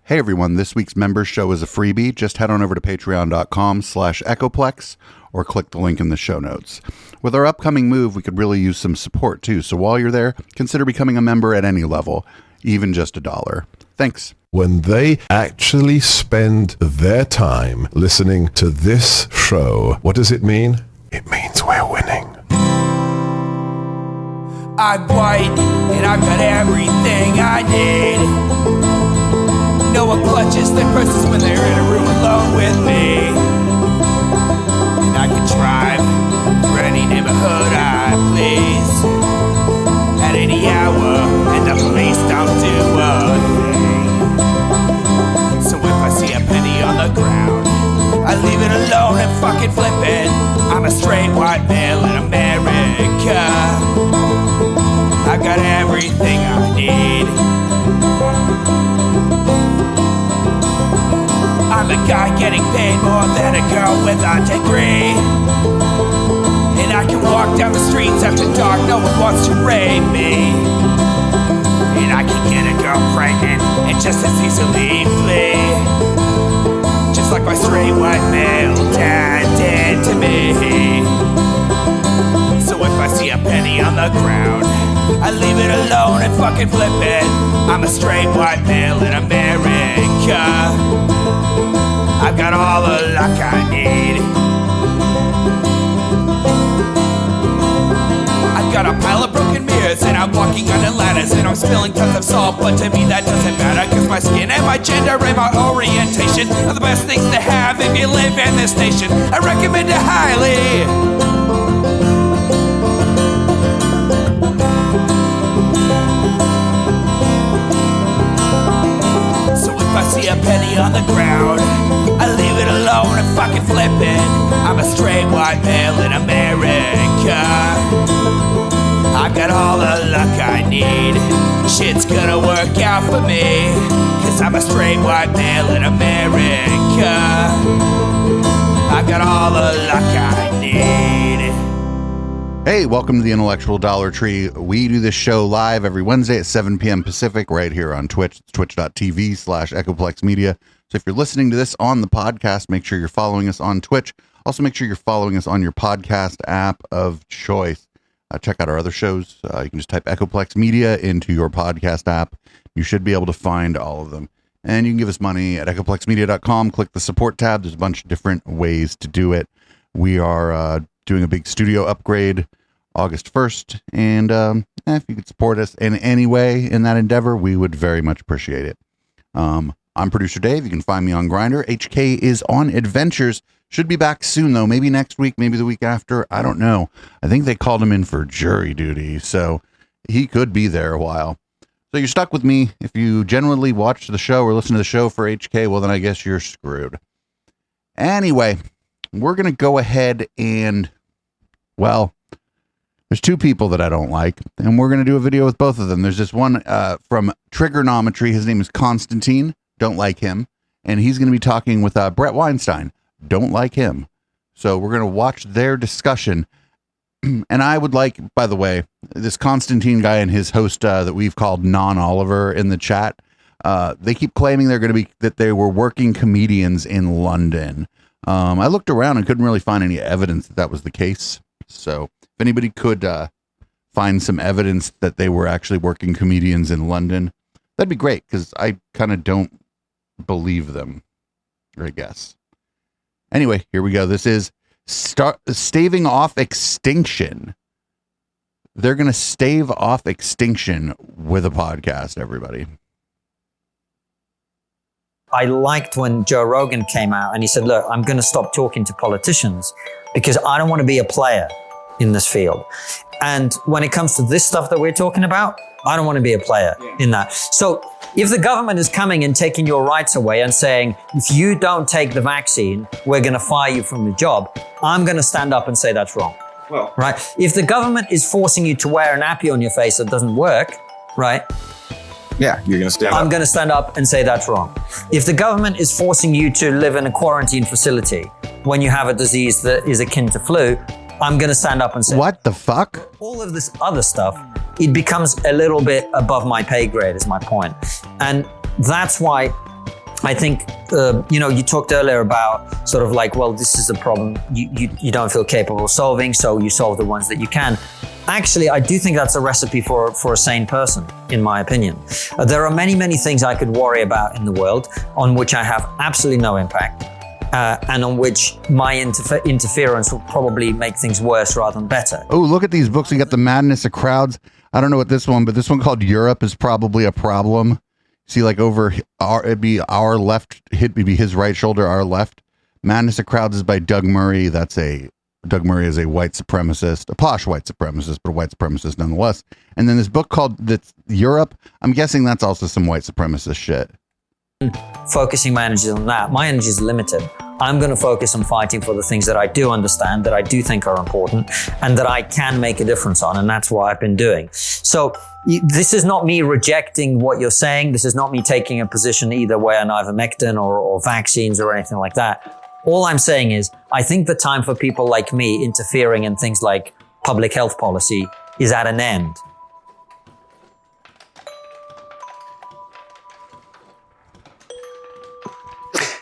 Hey everyone, this week's members show is a freebie. Just head on over to patreon.com/echoplex or click the link in the show notes. With our upcoming move, we could really use some support too. So while you're there, consider becoming a member at any level, even just $1. Thanks. When they actually spend their time listening to this show, what does it mean? It means we're winning. I'm white and I've got everything I need. No one clutches their purses when they're in a room alone with me. And I can drive for any neighborhood I please at any hour, and the police don't do a thing. So if I see a penny on the ground, I leave it alone and fucking flip it. I'm a straight white male in America. I've got everything I need. I'm a guy getting paid more than a girl with a degree. And I can walk down the streets after dark, no one wants to rape me. And I can get a girl pregnant and just as easily flee. Just like my straight white male dad did to me. So if I see a penny on the ground, I leave it alone and fucking flip it. I'm a straight white male in America. I've got all the luck I need. I've got a pile of broken mirrors and I'm walking under ladders and I'm spilling tons of salt, but to me that doesn't matter, cause my skin and my gender and my orientation are the best things to have if you live in this nation. I recommend it highly. I see a penny on the ground, I leave it alone and fucking flip it. I'm a straight white male in America. I've got all the luck I need. Shit's gonna work out for me, cause I'm a straight white male in America. I've got all the luck I need. Hey, welcome to the Intellectual Dollar Tree. We do this show live every Wednesday at 7 p.m. Pacific right here on Twitch. It's twitch.tv/Echoplex Media. So if you're listening to this on the podcast, make sure you're following us on Twitch. Also, make sure you're following us on your podcast app of choice. Check out our other shows. You can just type Echoplex Media into your podcast app. You should be able to find all of them. And you can give us money at echoplexmedia.com. Click the support tab. There's a bunch of different ways to do it. We are doing a big studio upgrade August 1st, and if you could support us in any way in that endeavor, we would very much appreciate it. I'm producer Dave. You can find me on Grindr. HK is on adventures. Should be back soon, though. Maybe next week, maybe the week after. I don't know. I think they called him in for jury duty, so he could be there a while. So you're stuck with me. If you generally watch the show or listen to the show for HK, well, then I guess you're screwed. Anyway, we're going to go ahead and, well, there's two people that I don't like, and we're going to do a video with both of them. There's this one from Trigonometry. His name is Konstantin. Don't like him. And he's going to be talking with Bret Weinstein. Don't like him. So we're going to watch their discussion. And I would like, by the way, this Konstantin guy and his host that we've called Non-Oliver in the chat, they keep claiming that they were working comedians in London. I looked around and couldn't really find any evidence that was the case. So if anybody could find some evidence that they were actually working comedians in London, that'd be great, because I kind of don't believe them, I guess. Anyway, here we go. This is staving off extinction. They're going to stave off extinction with a podcast, everybody. I liked when Joe Rogan came out and he said, look, I'm going to stop talking to politicians because I don't want to be a player in this field. And when it comes to this stuff that we're talking about, I don't want to be a player in that. So if the government is coming and taking your rights away and saying, if you don't take the vaccine, we're going to fire you from the job, I'm going to stand up and say that's wrong. Well, right? If the government is forcing you to wear an nappy on your face that doesn't work, right? yeah, you're going to stand up. I'm going to stand up and say that's wrong. If the government is forcing you to live in a quarantine facility when you have a disease that is akin to flu, I'm going to stand up and say, what the fuck? All of this other stuff, it becomes a little bit above my pay grade is my point. And that's why I think, you talked earlier about sort of like, well, this is a problem you don't feel capable of solving, so you solve the ones that you can. Actually, I do think that's a recipe for a sane person, in my opinion. There are many, many things I could worry about in the world on which I have absolutely no impact, and on which my interference will probably make things worse rather than better. Oh, look at these books. We got The Madness of Crowds. I don't know what this one, but this one called Europe is probably a problem. See, like over it'd be our left, it'd be his right shoulder, our left. Madness of Crowds is by Doug Murray. Doug Murray is a white supremacist, a posh white supremacist, but a white supremacist nonetheless. And then this book called Europe, I'm guessing that's also some white supremacist shit. Focusing my energy on that. My energy is limited. I'm going to focus on fighting for the things that I do understand, that I do think are important, and that I can make a difference on. And that's what I've been doing. So this is not me rejecting what you're saying. This is not me taking a position either way on ivermectin or vaccines or anything like that. All I'm saying is, I think the time for people like me interfering in things like public health policy is at an end.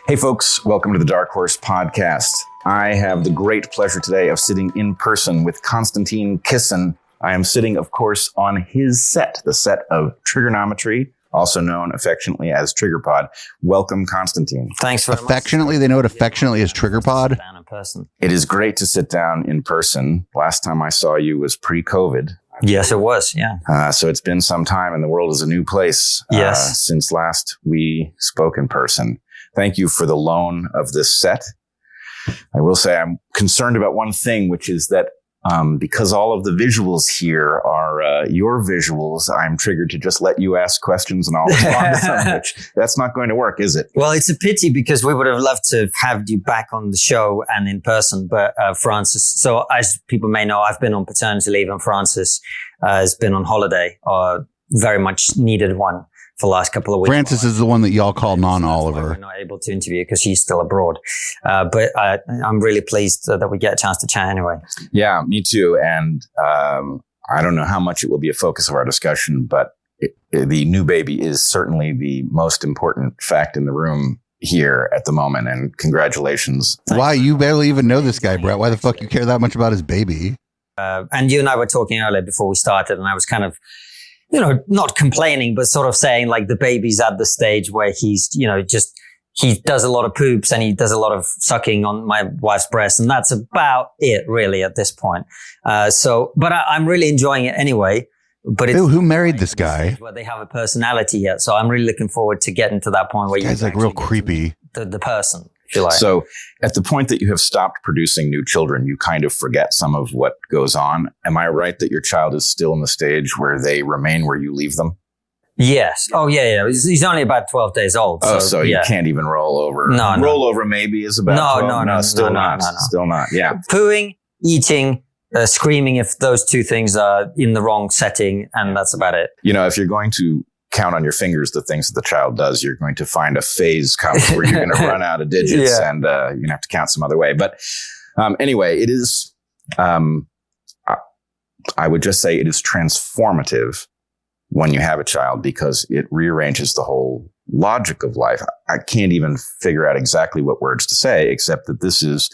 Hey folks, welcome to the Dark Horse Podcast. I have the great pleasure today of sitting in person with Konstantin Kisin. I am sitting, of course, on his set, the set of Trigonometry, also known affectionately as TriggerPod. Welcome, Konstantin. Thanks very much. Affectionately, they know it affectionately as TriggerPod. Down in person. It is great to sit down in person. Last time I saw you was pre-COVID. Yes, it was. Yeah. So it's been some time and the world is a new place since last we spoke in person. Thank you for the loan of this set. I will say I'm concerned about one thing, which is that because all of the visuals here are your visuals, I'm triggered to just let you ask questions and I'll respond to them, which that's not going to work, is it? Well, it's a pity because we would have loved to have you back on the show and in person, but Francis, so as people may know, I've been on paternity leave and Francis has been on holiday, very much needed one for the last couple of weeks. Francis is the one that y'all call non-Oliver. We're not able to interview because he's still abroad. But I'm really pleased that we get a chance to chat anyway. Yeah, me too. And I don't know how much it will be a focus of our discussion, but the new baby is certainly the most important fact in the room here at the moment. And congratulations. Why? You barely even know this guy, Bret. Why the fuck you care that much about his baby? And you and I were talking earlier before we started, and I was kind of, not complaining, but sort of saying like the baby's at the stage where he's, he does a lot of poops and he does a lot of sucking on my wife's breast. And that's about it really at this point. But I'm really enjoying it anyway. But it's who married this guy? Where they have a personality yet. So I'm really looking forward to getting to that point where this guy's like real creepy. The person. If you like. So at the point that you have stopped producing new children, you kind of forget some of what goes on. Am I right that your child is still in the stage where they remain where you leave them? Yes. Oh, yeah. He's only about 12 days old. So you can't even roll over. No. Roll over maybe is about 12. No, still not. Still not. Yeah. Pooing, eating, screaming if those two things are in the wrong setting, and that's about it. If you're going to count on your fingers the things that the child does, you're going to find a phase come where you're going to run out of digits and you're going to have to count some other way. But anyway, it is, I would just say it is transformative when you have a child because it rearranges the whole logic of life. I can't even figure out exactly what words to say, except that this is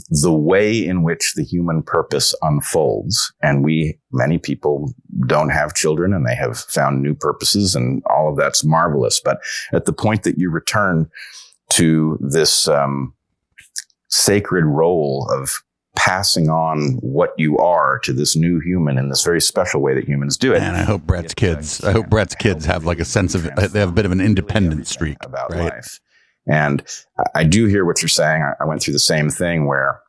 the way in which the human purpose unfolds. And many people don't have children and they have found new purposes and all of that's marvelous. But at the point that you return to this sacred role of passing on what you are to this new human in this very special way that humans do it. And I hope Bret's kids have like a sense of, they have a bit of an independent streak about life. And I do hear what you're saying. I went through the same thing where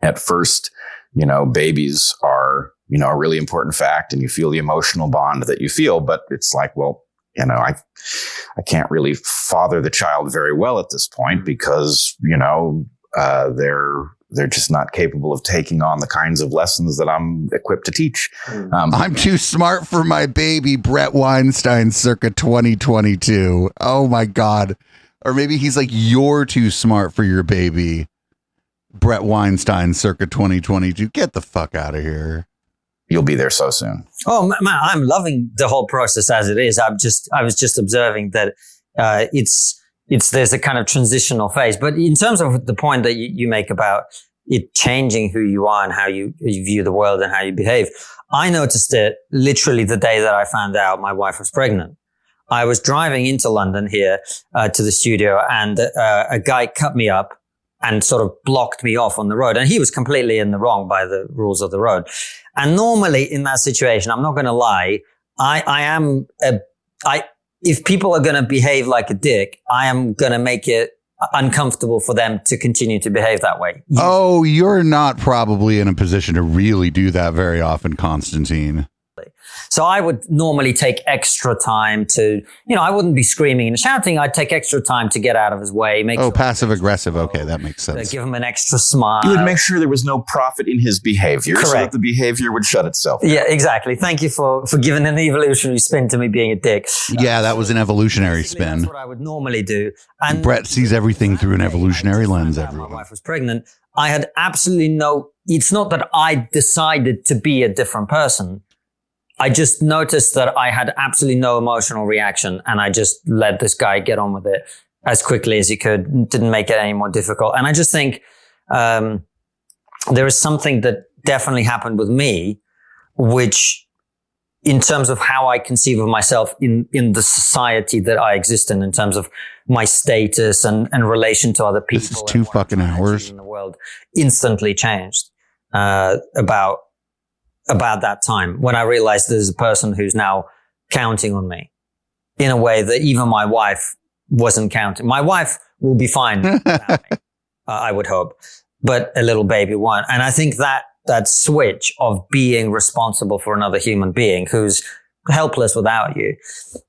at first, babies are, a really important fact and you feel the emotional bond that you feel, but it's like, well, I can't really father the child very well at this point because, they're just not capable of taking on the kinds of lessons that I'm equipped to teach. I'm too smart for my baby, Bret Weinstein, circa 2022. Oh my God. Or maybe he's like, you're too smart for your baby, Bret Weinstein, circa 2022. Get the fuck out of here. You'll be there so soon. Oh man, I'm loving the whole process as it is. I was just observing that There's a kind of transitional phase. But in terms of the point that you make about it changing who you are and how you view the world and how you behave, I noticed it literally the day that I found out my wife was pregnant. I was driving into London here to the studio, and a guy cut me up and sort of blocked me off on the road. And he was completely in the wrong by the rules of the road. And normally in that situation, I'm not going to lie, if people are going to behave like a dick, I am going to make it uncomfortable for them to continue to behave that way. Oh, you're not probably in a position to really do that very often, Konstantin. So I would normally take extra time to, I wouldn't be screaming and shouting. I'd take extra time to get out of his way. Passive aggressive. Okay, that makes sense. Give him an extra smile. You would make sure there was no profit in his behavior. Correct. So that the behavior would shut itself down. Yeah, exactly. Thank you for giving an evolutionary spin to me being a dick. Yeah, that was an evolutionary spin. That's what I would normally do. And Bret sees everything through an evolutionary lens, everyone. My wife was pregnant. I had absolutely it's not that I decided to be a different person. I just noticed that I had absolutely no emotional reaction, and I just let this guy get on with it as quickly as he could, didn't make it any more difficult. And I just think there is something that definitely happened with me, which in terms of how I conceive of myself in the society that I exist in terms of my status and relation to other people. This is 2 fucking hours. In the world instantly changed about that time when I realized there's a person who's now counting on me in a way that even my wife wasn't counting. My wife will be fine without me, I would hope, but a little baby won't. And I think that switch of being responsible for another human being who's helpless without you,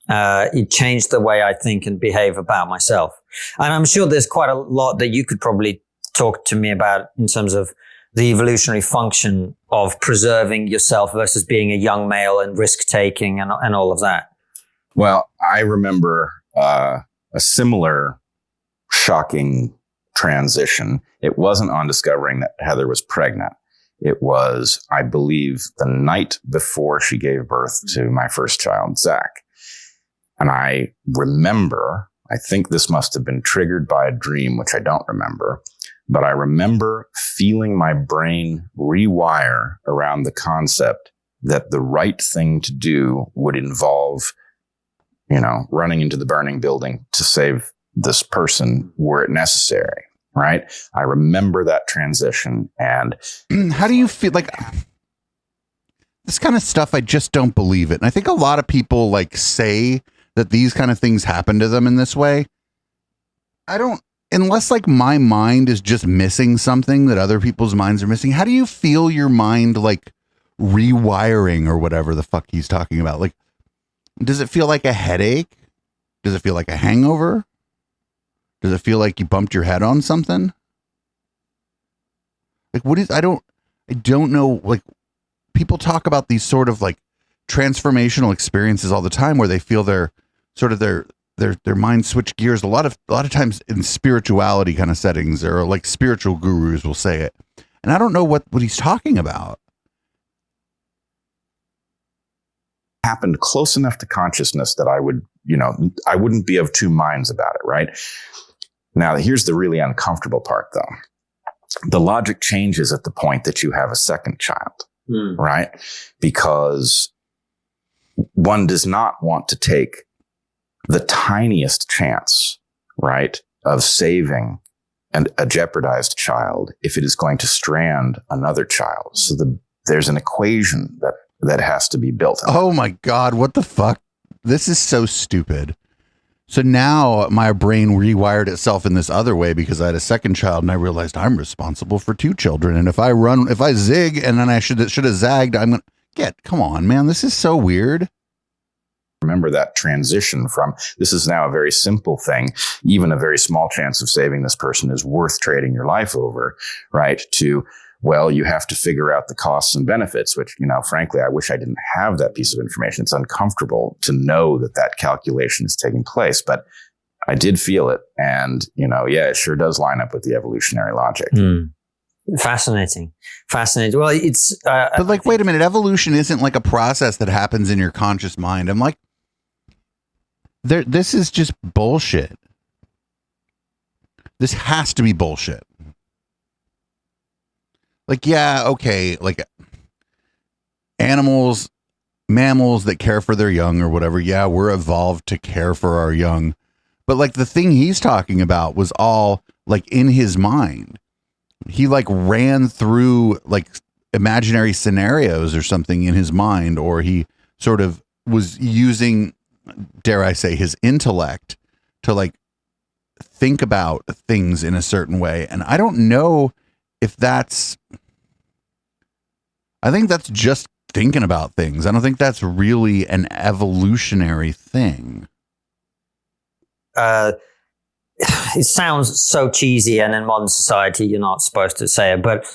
it changed the way I think and behave about myself. And I'm sure there's quite a lot that you could probably talk to me about in terms of the evolutionary function of preserving yourself versus being a young male and risk-taking and all of that. Well, I remember a similar shocking transition. It wasn't on discovering that Heather was pregnant. It was, I believe, the night before she gave birth to my first child, Zach. And I remember, I think this must have been triggered by a dream, which I don't remember, but I remember feeling my brain rewire around the concept that the right thing to do would involve, running into the burning building to save this person were it necessary, right? I remember that transition. And how do you feel like this kind of stuff? I just don't believe it. And I think a lot of people say that these kind of things happen to them in this way. I don't. Unless my mind is just missing something that other people's minds are missing. How do you feel your mind rewiring or whatever the fuck he's talking about? Does it feel like a headache? Does it feel like a hangover? Does it feel like you bumped your head on something? What is, I don't know. People talk about these sort of transformational experiences all the time where they feel their mind switch gears a lot of times in spirituality kind of settings, or spiritual gurus will say it. And I don't know what he's talking about. Happened close enough to consciousness that I wouldn't be of two minds about it, right? Now, here's the really uncomfortable part, though. The logic changes at the point that you have a second child, right? Because one does not want to take the tiniest chance, right, of saving a jeopardized child if it is going to strand another child. So there's an equation that has to be built. Oh my God, what the fuck? This is so stupid. So now my brain rewired itself in this other way because I had a second child and I realized I'm responsible for 2 children. And if I zig and then I should have zagged, come on, man. This is so weird. Remember that transition from this is now a very simple thing, even a very small chance of saving this person is worth trading your life over, right? To, well, you have to figure out the costs and benefits, which, frankly, I wish I didn't have that piece of information. It's uncomfortable to know that calculation is taking place, but I did feel it. And, it sure does line up with the evolutionary logic. Fascinating. Well, it's, but wait a minute. Evolution isn't a process that happens in your conscious mind. I'm This is just bullshit. This has to be bullshit. Like, yeah, okay, like mammals that care for their young or whatever, yeah, we're evolved to care for our young. But like the thing he's talking about was all like in his mind. He like ran through like imaginary scenarios or something in his mind, or he sort of was using, dare I say, his intellect to like think about things in a certain way. And I don't know if I think that's just thinking about things. I don't think that's really an evolutionary thing. It sounds so cheesy, and in modern society, you're not supposed to say it, but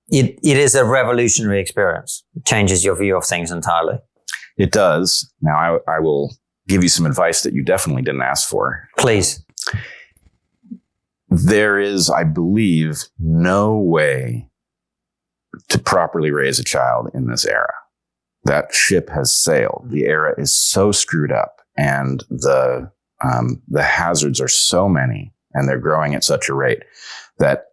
it is a revolutionary experience. It changes your view of things entirely. It does. Now, I will give you some advice that you definitely didn't ask for. Please. There is, I believe, no way to properly raise a child in this era. That ship has sailed. The era is so screwed up, and the hazards are so many, and they're growing at such a rate that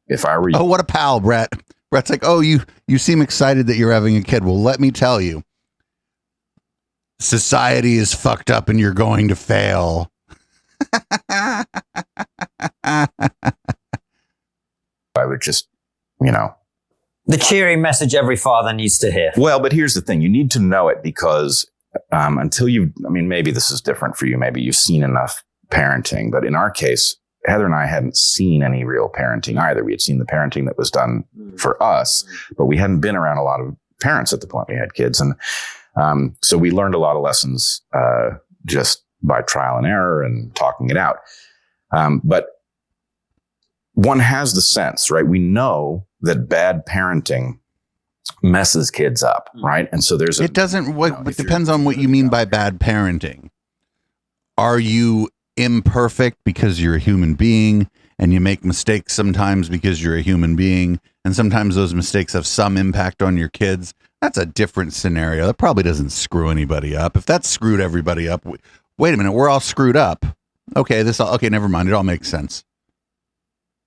if I were you, oh, what a pal, Bret. Bret's like, oh, you seem excited that you're having a kid. Well, let me tell you, society is fucked up, and you're going to fail. I would just, the cheery message every father needs to hear. Well, but here's the thing. You need to know it because until maybe this is different for you. Maybe you've seen enough parenting. But in our case, Heather and I hadn't seen any real parenting either. We had seen the parenting that was done for us, but we hadn't been around a lot of parents at the point we had kids. And so we learned a lot of lessons just by trial and error and talking it out. But one has the sense, right? We know that bad parenting messes kids up, right? And so there's it depends on what you mean by bad parenting. Are you imperfect because you're a human being and you make mistakes sometimes because you're a human being, and sometimes those mistakes have some impact on your kids? That's a different scenario. That probably doesn't screw anybody up. If that screwed everybody up, wait a minute, we're all screwed up. Okay, never mind. It all makes sense.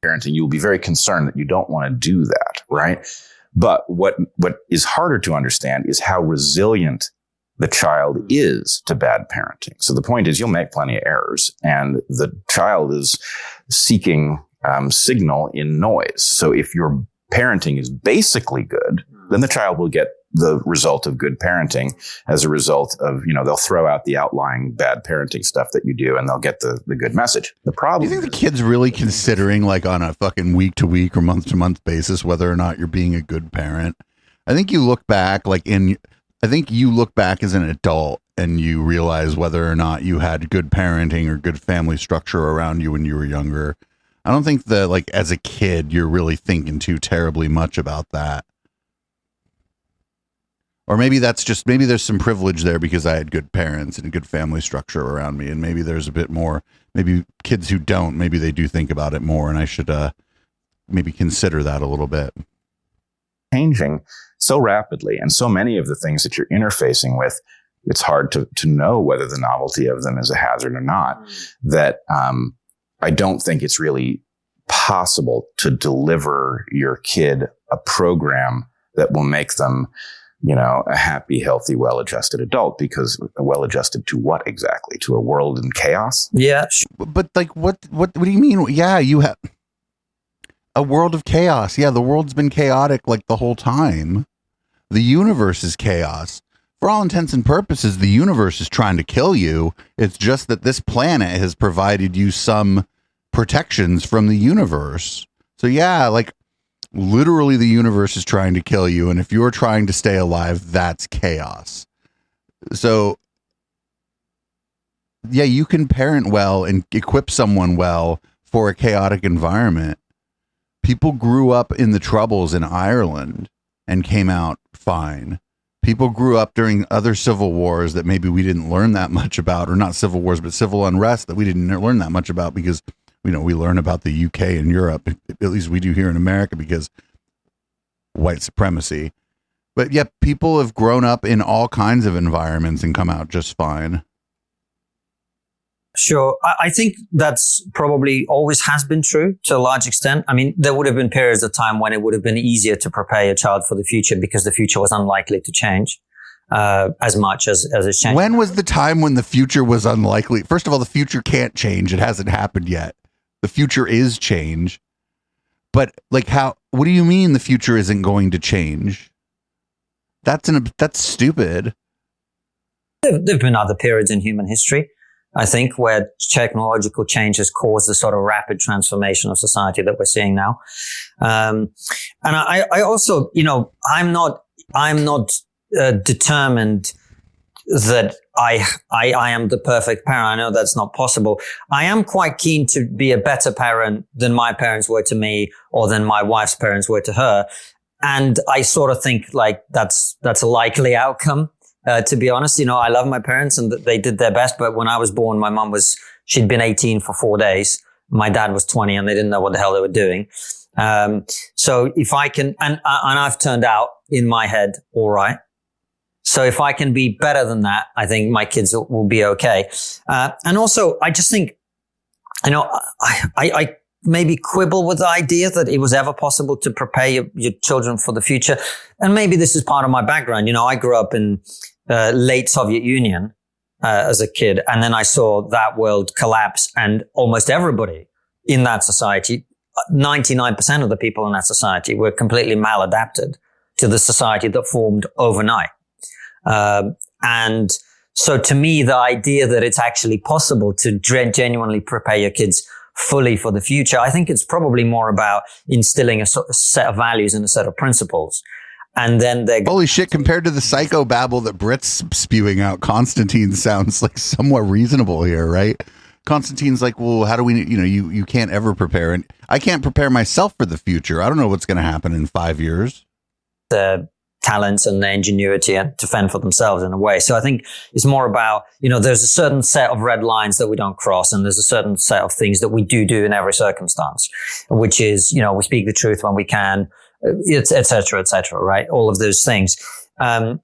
Parenting, you'll be very concerned that you don't want to do that, right? But what is harder to understand is how resilient the child is to bad parenting. So the point is, you'll make plenty of errors, and the child is seeking signal in noise. So if your parenting is basically good, then the child will get the result of good parenting as a result of, they'll throw out the outlying bad parenting stuff that you do, and they'll get the good message. The problem, do you think the kid's really considering, like, on a fucking week to week or month to month basis, whether or not you're being a good parent? I think you look back as an adult and you realize whether or not you had good parenting or good family structure around you when you were younger. I don't think that, like, as a kid, you're really thinking too terribly much about that. Or maybe there's some privilege there because I had good parents and a good family structure around me. And maybe there's a bit more, maybe kids who don't, maybe they do think about it more, and I should maybe consider that a little bit. Changing so rapidly, and so many of the things that you're interfacing with, it's hard to know whether the novelty of them is a hazard or not, that I don't think it's really possible to deliver your kid a program that will make them, a happy, healthy, well-adjusted adult. Because well-adjusted to what exactly? To a world in chaos? Yeah. But like, what do you mean? Yeah, you have a world of chaos. Yeah, the world's been chaotic like the whole time. The universe is chaos. For all intents and purposes, the universe is trying to kill you. It's just that this planet has provided you some protections from the universe. So yeah, like, literally the universe is trying to kill you, and if you're trying to stay alive, that's chaos. So yeah, you can parent well and equip someone well for a chaotic environment. People grew up in the Troubles in Ireland and came out fine. People grew up during other civil wars that maybe we didn't learn that much about, or not civil wars, but civil unrest that we didn't learn that much about because we learn about the UK and Europe, at least we do here in America, because white supremacy. But yeah, people have grown up in all kinds of environments and come out just fine. Sure. I think that's probably always has been true to a large extent. I mean, there would have been periods of time when it would have been easier to prepare your child for the future because the future was unlikely to change as much as it's changed. When was the time when the future was unlikely? First of all, the future can't change. It hasn't happened yet. The future is change. But like what do you mean the future isn't going to change? That's stupid. There have been other periods in human history, I think, where technological change has caused the sort of rapid transformation of society that we're seeing now. And I also, I'm not determined that I am the perfect parent. I know that's not possible. I am quite keen to be a better parent than my parents were to me or than my wife's parents were to her. And I sort of think like that's a likely outcome. To be honest, I love my parents and they did their best. But when I was born, my mom she'd been 18 for 4 days. My dad was 20 and they didn't know what the hell they were doing. So if I can, and I've turned out in my head, all right. So if I can be better than that, I think my kids will be okay. And also I just think, I maybe quibble with the idea that it was ever possible to prepare your children for the future. And maybe this is part of my background. I grew up in late Soviet Union as a kid, and then I saw that world collapse, and almost everybody in that society, 99% of the people in that society were completely maladapted to the society that formed overnight. And so to me, the idea that it's actually possible to genuinely prepare your kids fully for the future, I think it's probably more about instilling a set of values and a set of principles. And then holy shit, compared to the psychobabble that Bret's spewing out, Konstantin sounds like somewhat reasonable here, right? Konstantin's like, well, how do we, you can't ever prepare. And I can't prepare myself for the future. I don't know what's going to happen in 5 years. The talents and the ingenuity to fend for themselves in a way. So I think it's more about, there's a certain set of red lines that we don't cross, and there's a certain set of things that we do in every circumstance, which is, we speak the truth when we can, et cetera, right? All of those things. And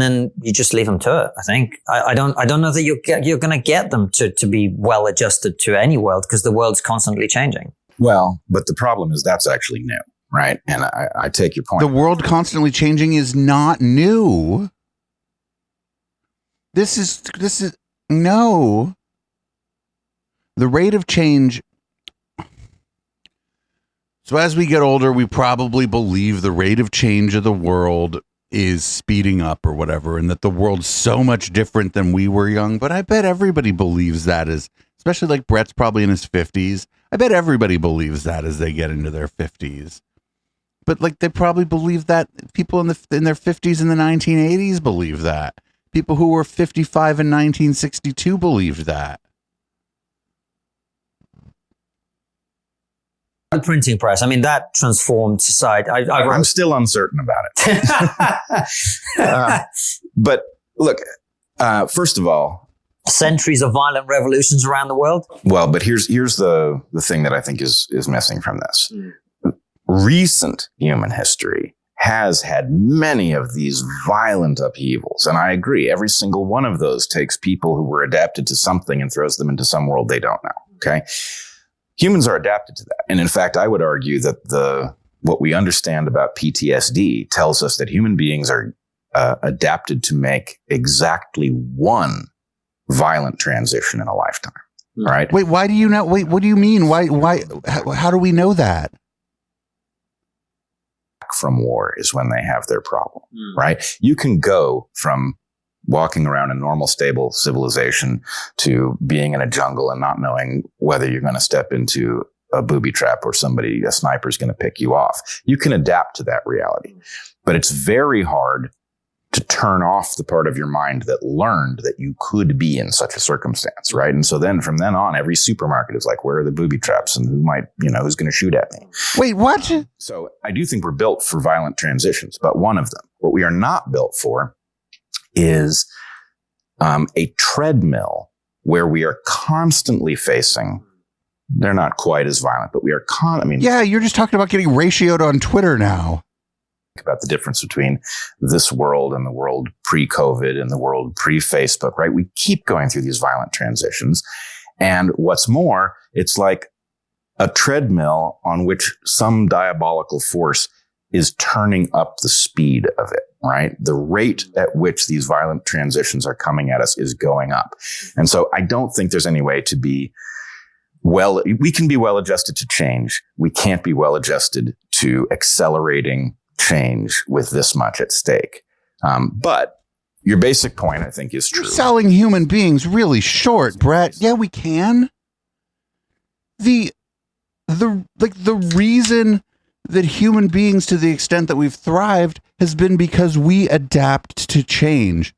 then you just leave them to it. I think I don't know that you're going to get them to be well adjusted to any world, because the world's constantly changing. Well, but the problem is that's actually new, right? And I take your point. The world constantly changing is not new. This is no. The rate of change. So as we get older, we probably believe the rate of change of the world is speeding up or whatever, and that the world's so much different than we were young. But I bet everybody believes that, especially like Bret's probably in his 50s. I bet everybody believes that as they get into their 50s. But like they probably believe that people in their 50s in the 1980s believe that. People who were 55 in 1962 believed that. The printing press, that transformed society. I'm still uncertain about it. But look, first of all, centuries of violent revolutions around the world. Well, but here's the thing that I think is missing from this. Recent human history has had many of these violent upheavals. And I agree, every single one of those takes people who were adapted to something and throws them into some world they don't know. Okay. Humans are adapted to that. And in fact, I would argue that what we understand about PTSD tells us that human beings are adapted to make exactly one violent transition in a lifetime. Right? Wait, why do you know? Wait, what do you mean? Why, how do we know that? From war is when they have their problem, right? You can go from walking around a normal, stable civilization to being in a jungle and not knowing whether you're going to step into a booby trap or a sniper is going to pick you off. You can adapt to that reality, but it's very hard to turn off the part of your mind that learned that you could be in such a circumstance, right? And so then from then on, every supermarket is like, where are the booby traps and who's going to shoot at me? Wait, what? So I do think we're built for violent transitions, but one of them, what we are not built for is a treadmill where we are constantly facing, they're not quite as violent, but we are yeah, you're just talking about getting ratioed on Twitter now. About the difference between this world and the world pre-COVID and the world pre-Facebook, right? We keep going through these violent transitions. And what's more, it's like a treadmill on which some diabolical force is turning up the speed of it, right? The rate at which these violent transitions are coming at us is going up. And so I don't think there's any way to be we can be well adjusted to change. We can't be well adjusted to accelerating change with this much at stake. But your basic point, I think, is true. You're selling human beings really short, Bret. Yeah, we can. The reason that human beings, to the extent that we've thrived, has been because we adapt to change.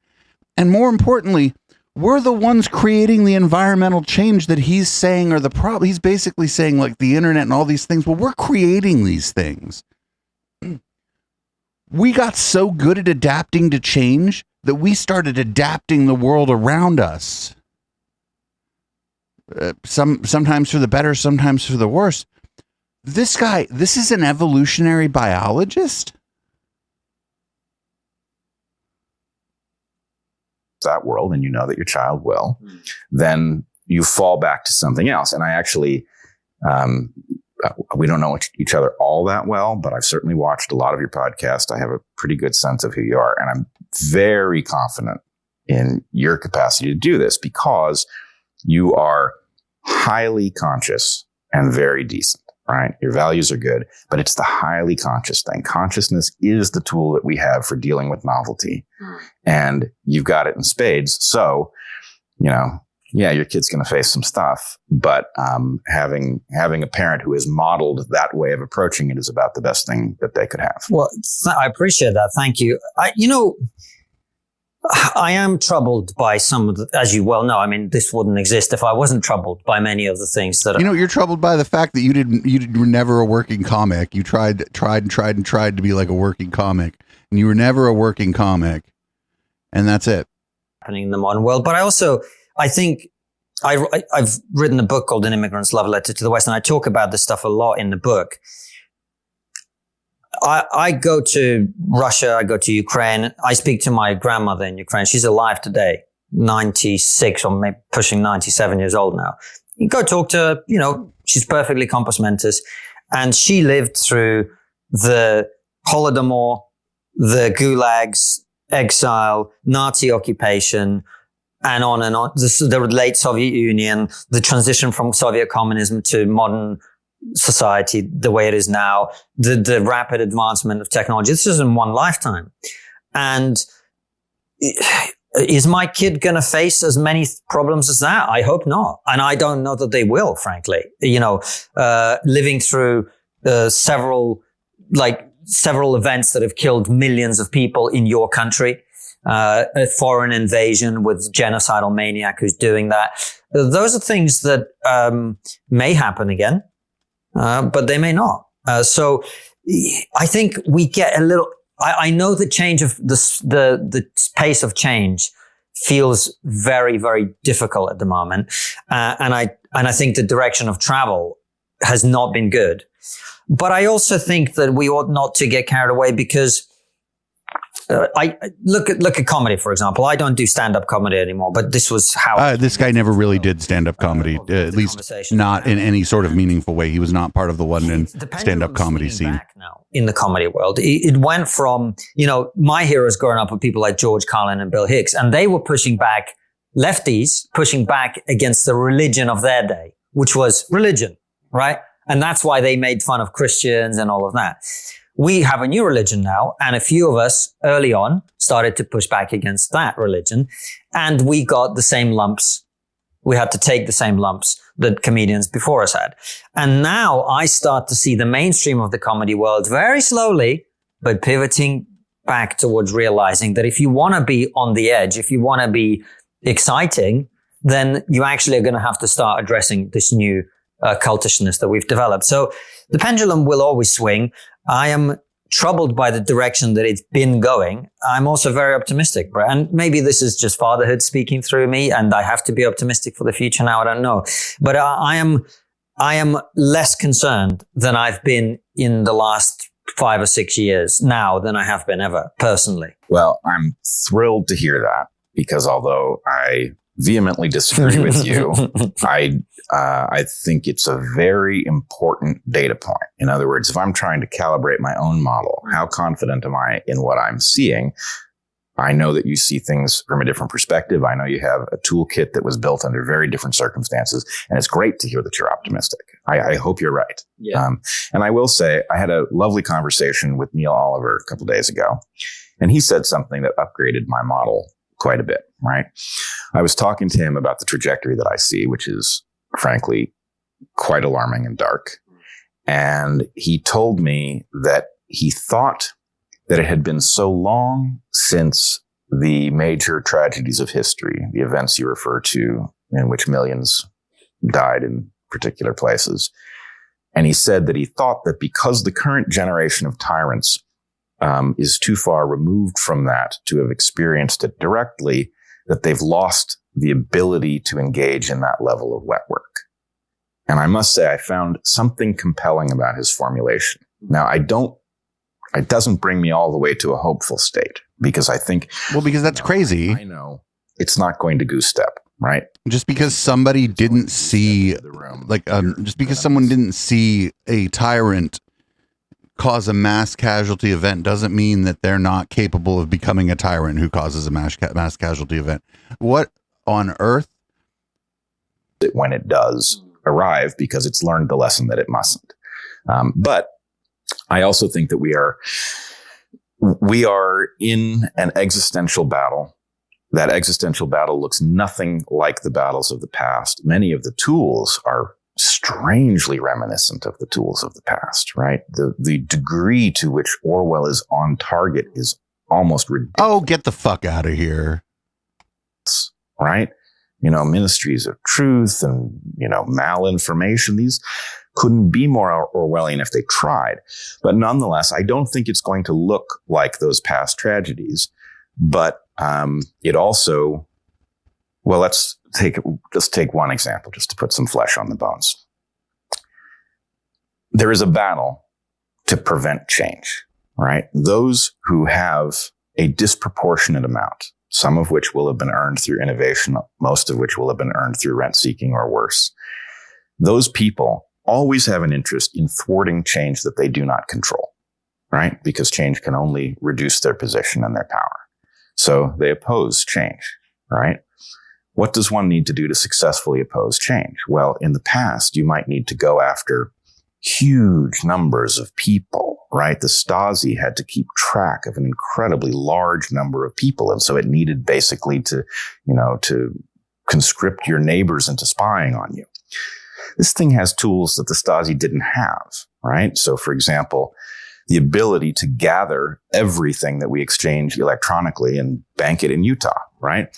And more importantly, we're the ones creating the environmental change that he's saying are the problem. He's basically saying, like, the internet and all these things. Well, we're creating these things. We got so good at adapting to change that we started adapting the world around us. Sometimes for the better, sometimes for the worse. This guy, this is an evolutionary biologist? That world, and you know that your child will, then you fall back to something else. And I actually, we don't know each other all that well, but I've certainly watched a lot of your podcast. I have a pretty good sense of who you are. And I'm very confident in your capacity to do this because you are highly conscious and very decent, right? Your values are good, but it's the highly conscious thing. Consciousness is the tool that we have for dealing with novelty. And you've got it in spades. So, yeah, your kid's going to face some stuff, but having a parent who has modeled that way of approaching it is about the best thing that they could have. Well, I appreciate that. Thank you. I am troubled by some of the, as you well know, I mean, this wouldn't exist if I wasn't troubled by many of the things that you're troubled by the fact that you were never a working comic. You tried to be like a working comic, and you were never a working comic, and that's it. Happening in the modern world. But I think I've written a book called An Immigrant's Love Letter to the West, and I talk about this stuff a lot in the book. I go to Russia, I go to Ukraine. I speak to my grandmother in Ukraine. She's alive today, 96 or maybe pushing 97 years old now. You go talk to her, she's perfectly compos mentis. And she lived through the Holodomor, the gulags, exile, Nazi occupation, and on and on. The late Soviet Union, the transition from Soviet communism to modern society the way it is now, the rapid advancement of technology. This is in one lifetime. And is my kid going to face as many problems as that? I hope not. And I don't know that they will, frankly. Living through several events that have killed millions of people in your country, a foreign invasion with genocidal maniac who's doing that. Those are things that may happen again. But they may not. So I think we get a little, I know the change of the pace of change feels very, very difficult at the moment. And I think the direction of travel has not been good. But I also think that we ought not to get carried away because I look at comedy, for example. I don't do stand-up comedy anymore, but this was how this guy never really did stand-up comedy, at least not in any sort of meaningful way. He was not part of the London stand-up comedy scene. Back now in the comedy world, it went from my heroes growing up with people like George Carlin and Bill Hicks, and they were pushing back, lefties pushing back against the religion of their day, which was religion, right? And that's why they made fun of Christians and all of that. We have a new religion now, and a few of us early on started to push back against that religion, and we got the same lumps. We had to take the same lumps that comedians before us had. And now I start to see the mainstream of the comedy world very slowly, but pivoting back towards realizing that if you want to be on the edge, if you want to be exciting, then you actually are going to have to start addressing this new cultishness that we've developed. So the pendulum will always swing. I am troubled by the direction that it's been going. I'm also very optimistic, Bret. And maybe this is just fatherhood speaking through me, and I have to be optimistic for the future now. I don't know. But I am less concerned than I've been in the last 5 or 6 years now than I have been ever, personally. Well, I'm thrilled to hear that because although I vehemently disagree with you. I think it's a very important data point. In other words, if I'm trying to calibrate my own model, how confident am I in what I'm seeing? I know that you see things from a different perspective. I know you have a toolkit that was built under very different circumstances, and it's great to hear that you're optimistic. I hope you're right. Yeah. And I will say, I had a lovely conversation with Neil Oliver a couple days ago, and he said something that upgraded my model quite a bit, right? I was talking to him about the trajectory that I see, which is frankly quite alarming and dark. And he told me that he thought that it had been so long since the major tragedies of history, the events you refer to in which millions died in particular places. And he said that he thought that because the current generation of tyrants is too far removed from that to have experienced it directly, that they've lost the ability to engage in that level of wet work. And I must say, I found something compelling about his formulation. Now, it doesn't bring me all the way to a hopeful state, because I think, because that's crazy. I know it's not going to goose step, right? Just because somebody didn't see, just because someone didn't see a tyrant cause a mass casualty event doesn't mean that they're not capable of becoming a tyrant who causes a mass casualty event. What on earth? When it does arrive, because it's learned the lesson that it mustn't. But I also think that we are in an existential battle. That existential battle looks nothing like the battles of the past. Many of the tools are strangely reminiscent of the tools of the past, right? The degree to which Orwell is on target is almost ridiculous. Oh, get the fuck out of here. Right? Ministries of truth and, malinformation. These couldn't be more Orwellian if they tried. But nonetheless, I don't think it's going to look like those past tragedies. But it also, let's take one example just to put some flesh on the bones. There is a battle to prevent change, right? Those who have a disproportionate amount, some of which will have been earned through innovation, most of which will have been earned through rent seeking or worse. Those people always have an interest in thwarting change that they do not control, right? Because change can only reduce their position and their power. So they oppose change, right? What does one need to do to successfully oppose change? Well, in the past, you might need to go after huge numbers of people, right? The Stasi had to keep track of an incredibly large number of people. And so it needed basically to conscript your neighbors into spying on you. This thing has tools that the Stasi didn't have, right? So for example, the ability to gather everything that we exchange electronically and bank it in Utah, right?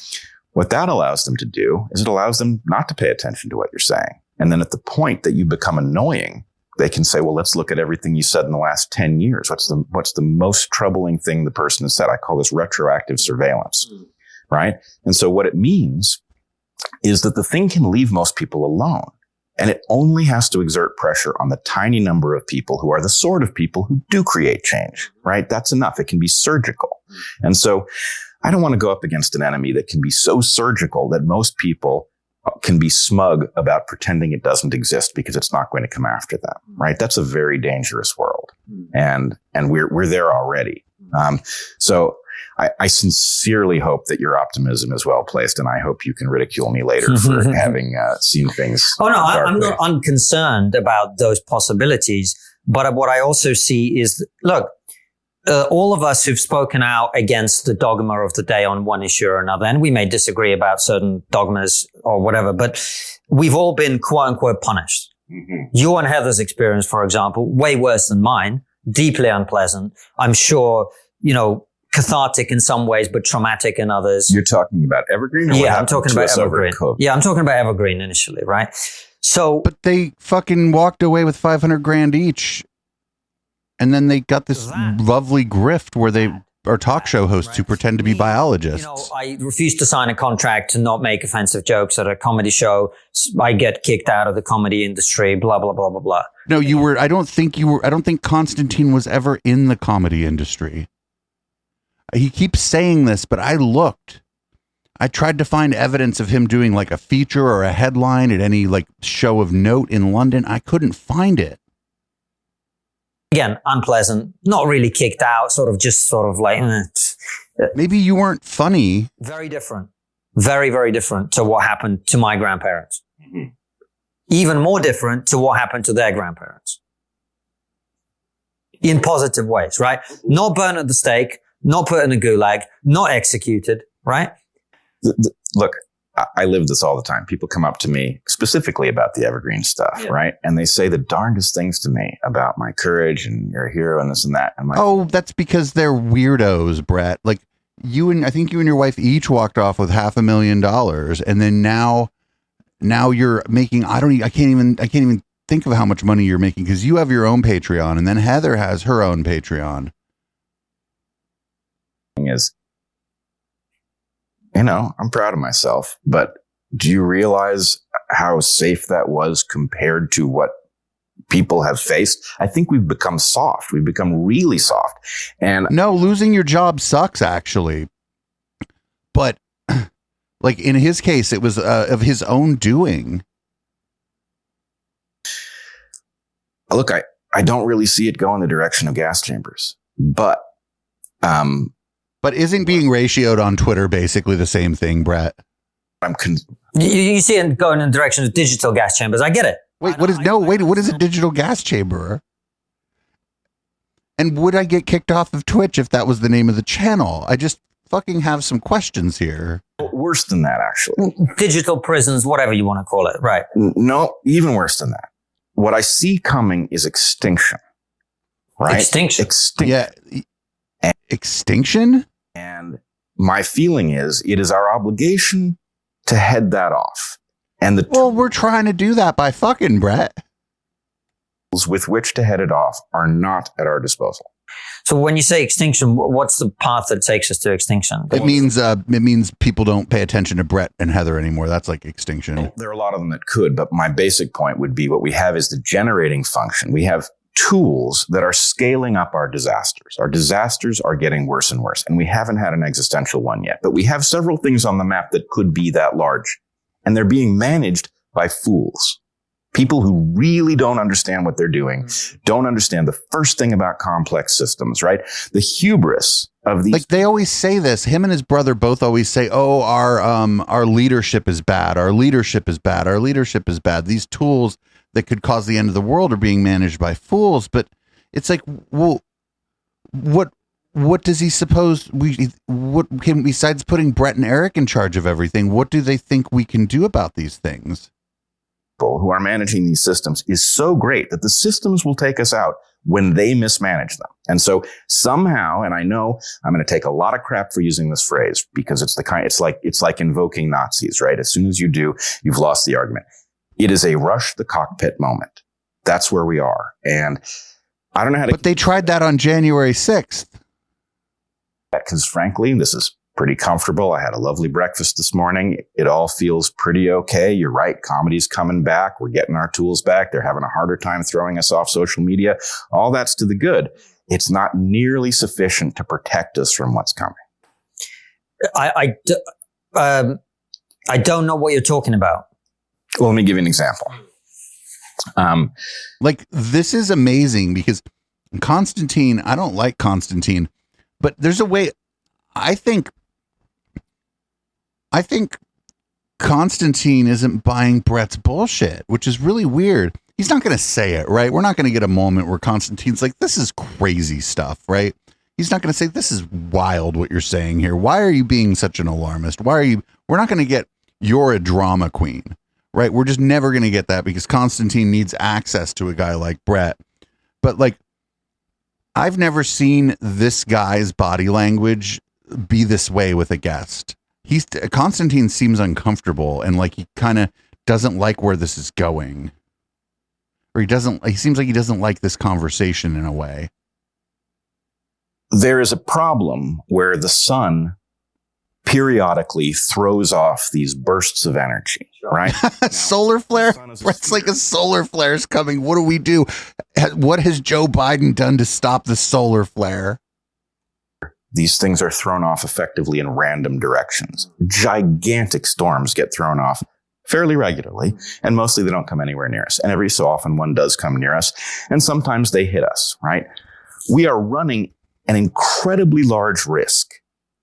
What that allows them to do is it allows them not to pay attention to what you're saying. And then at the point that you become annoying, they can say, well, let's look at everything you said in the last 10 years. What's the most troubling thing the person has said? I call this retroactive surveillance, right? And so what it means is that the thing can leave most people alone. And it only has to exert pressure on the tiny number of people who are the sort of people who do create change, right? That's enough. It can be surgical. And so I don't want to go up against an enemy that can be so surgical that most people can be smug about pretending it doesn't exist because it's not going to come after them, right? That's a very dangerous world. And we're there already. So I sincerely hope that your optimism is well placed, and I hope you can ridicule me later for having seen things. Oh, no, I'm not unconcerned about those possibilities. But what I also see is, look, all of us who've spoken out against the dogma of the day on one issue or another, and we may disagree about certain dogmas or whatever, but we've all been quote unquote punished. Mm-hmm. You and Heather's experience, for example, way worse than mine, deeply unpleasant. I'm sure, cathartic in some ways, but traumatic in others. You're talking about Evergreen? Or yeah, I'm talking about Evergreen. Yeah, I'm talking about Evergreen initially, right? So, but they fucking walked away with $500,000 each. And then they got this lovely grift where they are talk show hosts who pretend to be biologists. I refused to sign a contract to not make offensive jokes at a comedy show. I get kicked out of the comedy industry, blah, blah, blah, blah, blah. No, you were, I don't think Konstantin was ever in the comedy industry. He keeps saying this, but I looked I tried to find evidence of him doing like a feature or a headline at any like show of note in London. I couldn't find it. Again, unpleasant, not really kicked out, sort of like, Maybe you weren't funny. very different, very, very different to what happened to my grandparents. Even more different to what happened to their grandparents. In positive ways, right? Not burned at the stake, not put in a gulag, not executed, right? Look, I live this all the time. People come up to me specifically about the evergreen stuff, right? And they say the darndest things to me about my courage and you're a hero and this and that. I'm like, Oh, that's because they're weirdos, Bret. Like I think you and your wife each walked off with $500,000, and then now you're making, I can't even think of how much money you're making, because you have your own Patreon, and then Heather has her own Patreon. is, I'm proud of myself, but do you realize how safe that was compared to what people have faced? I think we've become soft. We've become really soft. And No, losing your job sucks, actually. But like in his case, it was of his own doing. look, I don't really see it go in the direction of gas chambers, but isn't being ratioed on Twitter basically the same thing, Bret? You see it going in the direction of digital gas chambers. I get it. Wait, what is a digital gas chamber? And would I get kicked off of Twitch if that was the name of the channel? I just fucking have some questions here. Worse than that, actually. Digital prisons, whatever you want to call it, right? No, even worse than that. What I see coming is extinction. Right? Extinction. Yeah. Extinction? And my feeling is it is our obligation to head that off. And we're trying to do that by fucking Bret. Tools with which to head it off are not at our disposal. So when you say extinction, what's the path that takes us to extinction? It means people don't pay attention to Bret and Heather anymore. That's like extinction. There are a lot of them that could, but my basic point would be what we have is the generating function. We have tools that are scaling up our disasters. Our disasters are getting worse and worse, and we haven't had an existential one yet. But we have several things on the map that could be that large, and they're being managed by fools. People who really don't understand what they're doing, don't understand the first thing about complex systems, right? The hubris of these. Like they always say this, him and his brother both always say, oh, our leadership is bad. Our leadership is bad. Our leadership is bad. These tools that could cause the end of the world are being managed by fools. But it's like, well, what does he suppose besides putting Bret and Eric in charge of everything, what do they think we can do about these things? Who are managing these systems is so great that the systems will take us out when they mismanage them. And so somehow, and I know I'm going to take a lot of crap for using this phrase because it's like invoking Nazis, right? As soon as you do, you've lost the argument. It is a rush the cockpit moment. That's where we are. And I don't know how to. But they tried that on January 6th. Because frankly, this is pretty comfortable. I had a lovely breakfast this morning. It all feels pretty okay. You're right. Comedy's coming back. We're getting our tools back. They're having a harder time throwing us off social media. All that's to the good. It's not nearly sufficient to protect us from what's coming. I don't know what you're talking about. Well, let me give you an example. Like, this is amazing because Konstantin, I don't like Konstantin, but there's a way. I think Konstantin isn't buying Bret's bullshit, which is really weird. He's not going to say it, right? We're not going to get a moment where Konstantin's like, this is crazy stuff, right? He's not going to say, this is wild what you're saying here. Why are you being such an alarmist? We're not going to get, you're a drama queen, right? We're just never going to get that because Konstantin needs access to a guy like Bret. But like, I've never seen this guy's body language be this way with a guest. Konstantin seems uncomfortable and like he kind of doesn't like where this is going, or he seems like he doesn't like this conversation in a way. There is a problem where the sun periodically throws off these bursts of energy, right? Solar flare. It's like a solar flare is coming. What do we do? What has Joe Biden done to stop the solar flare? these things are thrown off effectively in random directions. Gigantic storms get thrown off fairly regularly, and mostly they don't come anywhere near us. And every so often one does come near us, and sometimes they hit us, right? We are running an incredibly large risk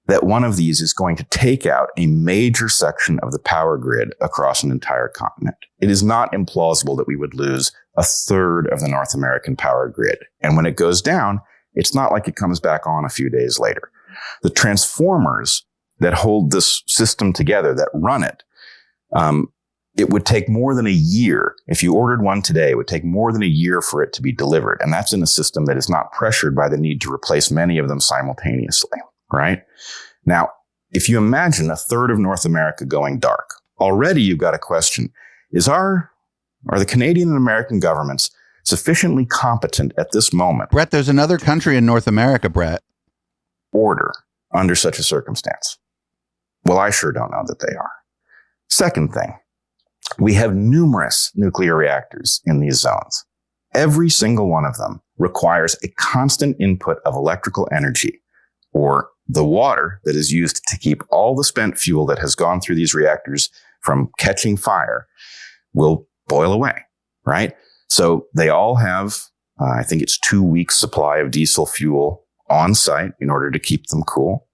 that one of these is going to take out a major section of the power grid across an entire continent. It is not implausible that we would lose a third of the North American power grid. And when it goes down, it's not like it comes back on a few days later. The transformers that hold this system together, that run it, it would take more than a year. If you ordered one today, it would take more than a year for it to be delivered. And that's in a system that is not pressured by the need to replace many of them simultaneously, right? Now, if you imagine a third of North America going dark, already you've got a question. Are the Canadian and American governments sufficiently competent at this moment? Bret, there's another country in North America, Bret. Order under such a circumstance? Well, I sure don't know that they are. Second thing, we have numerous nuclear reactors in these zones. Every single one of them requires a constant input of electrical energy, or the water that is used to keep all the spent fuel that has gone through these reactors from catching fire will boil away, right? So they all have, I think it's 2 weeks supply of diesel fuel on site in order to keep them cool.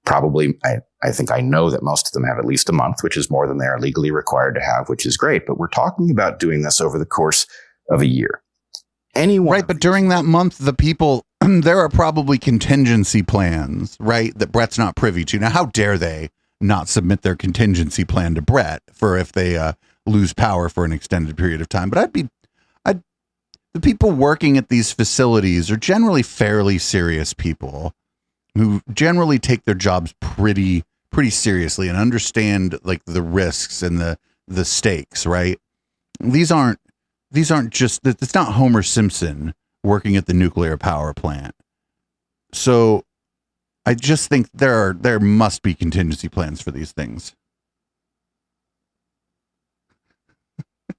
Probably, I think I know that most of them have at least a month, which is more than they are legally required to have, which is great. But we're talking about doing this over the course of a year. Right, but during that month, the people, there are probably contingency plans, right, that Bret's not privy to. Now, how dare they not submit their contingency plan to Bret for if they lose power for an extended period of time? But the people working at these facilities are generally fairly serious people who generally take their jobs pretty seriously and understand like the risks and the stakes, right? These aren't just, it's not Homer Simpson working at the nuclear power plant. So I just think there must be contingency plans for these things.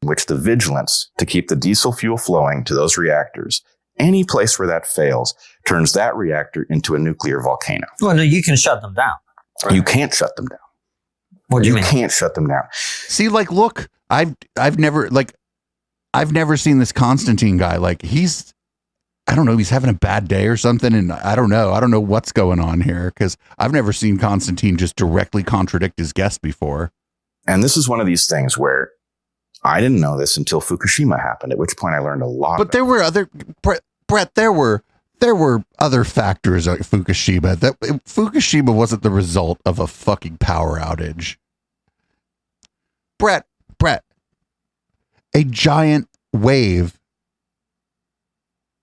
Which the vigilance to keep the diesel fuel flowing to those reactors, any place where that fails, turns that reactor into a nuclear volcano. Well, no, you can shut them down. Right? You can't shut them down. What do you mean? You can't shut them down. See, like, look, I've never seen this Konstantin guy. Like, I don't know, he's having a bad day or something. And I don't know what's going on here, because I've never seen Konstantin just directly contradict his guest before. And this is one of these things where I didn't know this until Fukushima happened, at which point I learned a lot. But there were other, Bret, there were other factors at Fukushima. That Fukushima wasn't the result of a fucking power outage. Bret, a giant wave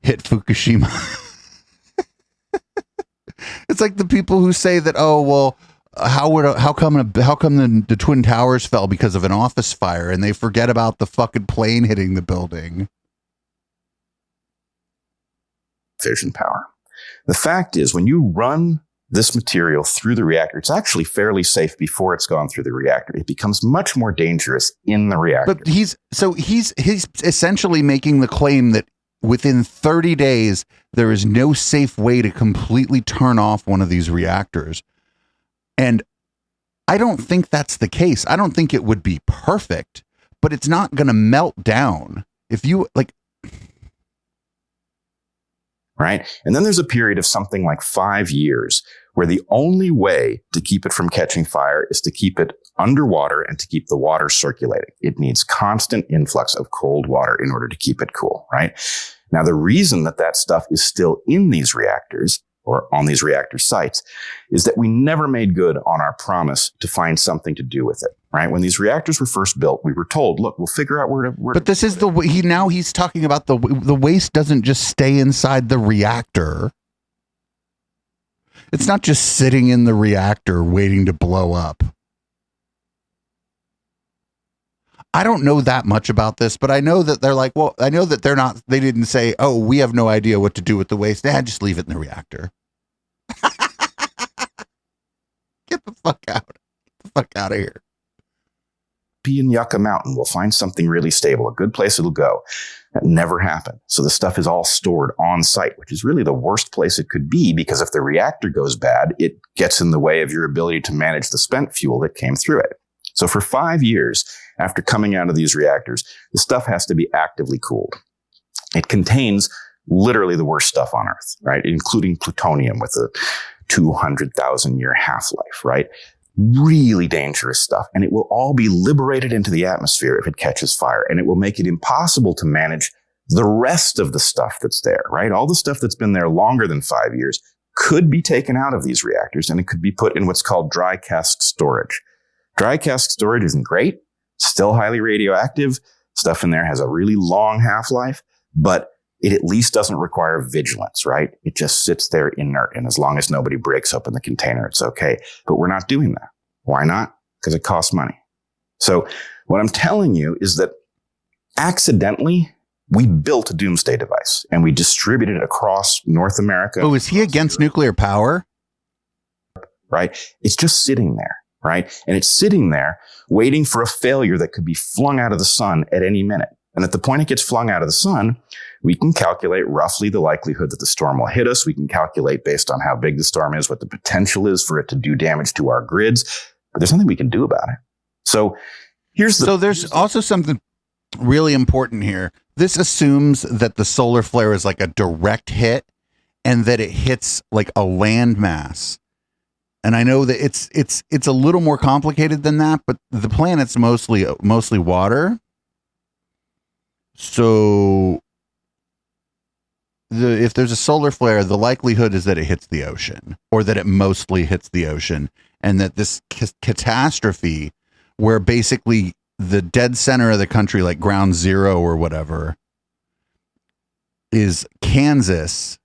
hit Fukushima. It's like the people who say that, oh, well, how come the Twin Towers fell because of an office fire, and they forget about the fucking plane hitting the building. Fission power. The fact is, when you run this material through the reactor, it's actually fairly safe before it's gone through the reactor. It becomes much more dangerous in the reactor. But he's essentially making the claim that within 30 days, there is no safe way to completely turn off one of these reactors. And I don't think that's the case. I don't think it would be perfect, but it's not going to melt down. If you like, right? And then there's a period of something like 5 years where the only way to keep it from catching fire is to keep it underwater and to keep the water circulating. It needs constant influx of cold water in order to keep it cool, right? Now, the reason that stuff is still in these reactors or on these reactor sites is that we never made good on our promise to find something to do with it, right? When these reactors were first built, we were told, look, we'll figure out where to. But this is the way he's talking about the waste doesn't just stay inside the reactor. It's not just sitting in the reactor waiting to blow up. I don't know that much about this, but I know that they're like, well, I know that they didn't say, oh, we have no idea what to do with the waste. Just leave it in the reactor. Get the fuck out. Get the fuck out of here. be in Yucca Mountain. We'll find something really stable, a good place it'll go. That never happened. So the stuff is all stored on site, which is really the worst place it could be, because if the reactor goes bad, it gets in the way of your ability to manage the spent fuel that came through it. So for 5 years after coming out of these reactors, the stuff has to be actively cooled. It contains literally the worst stuff on Earth, right? Including plutonium with a 200,000-year half-life, right? Really dangerous stuff. And it will all be liberated into the atmosphere if it catches fire. And it will make it impossible to manage the rest of the stuff that's there, right? All the stuff that's been there longer than 5 years could be taken out of these reactors, and it could be put in what's called dry cask storage. Dry cask storage isn't great, still highly radioactive. Stuff in there has a really long half-life, but it at least doesn't require vigilance, right? It just sits there inert. And as long as nobody breaks open the container, it's okay. But we're not doing that. Why not? Because it costs money. So what I'm telling you is that accidentally, we built a doomsday device and we distributed it across North America. Oh, is he against nuclear power? Right? It's just sitting there, right? And it's sitting there waiting for a failure that could be flung out of the sun at any minute. And at the point it gets flung out of the sun, we can calculate roughly the likelihood that the storm will hit us. We can calculate based on how big the storm is, what the potential is for it to do damage to our grids. But there's nothing we can do about it. So there's also something really important here. This assumes that the solar flare is like a direct hit and that it hits like a landmass. And I know that it's a little more complicated than that, but the planet's mostly water. So if there's a solar flare, the likelihood is that it hits the ocean, or that it mostly hits the ocean, and that this catastrophe, where basically the dead center of the country, like ground zero or whatever, is Kansas.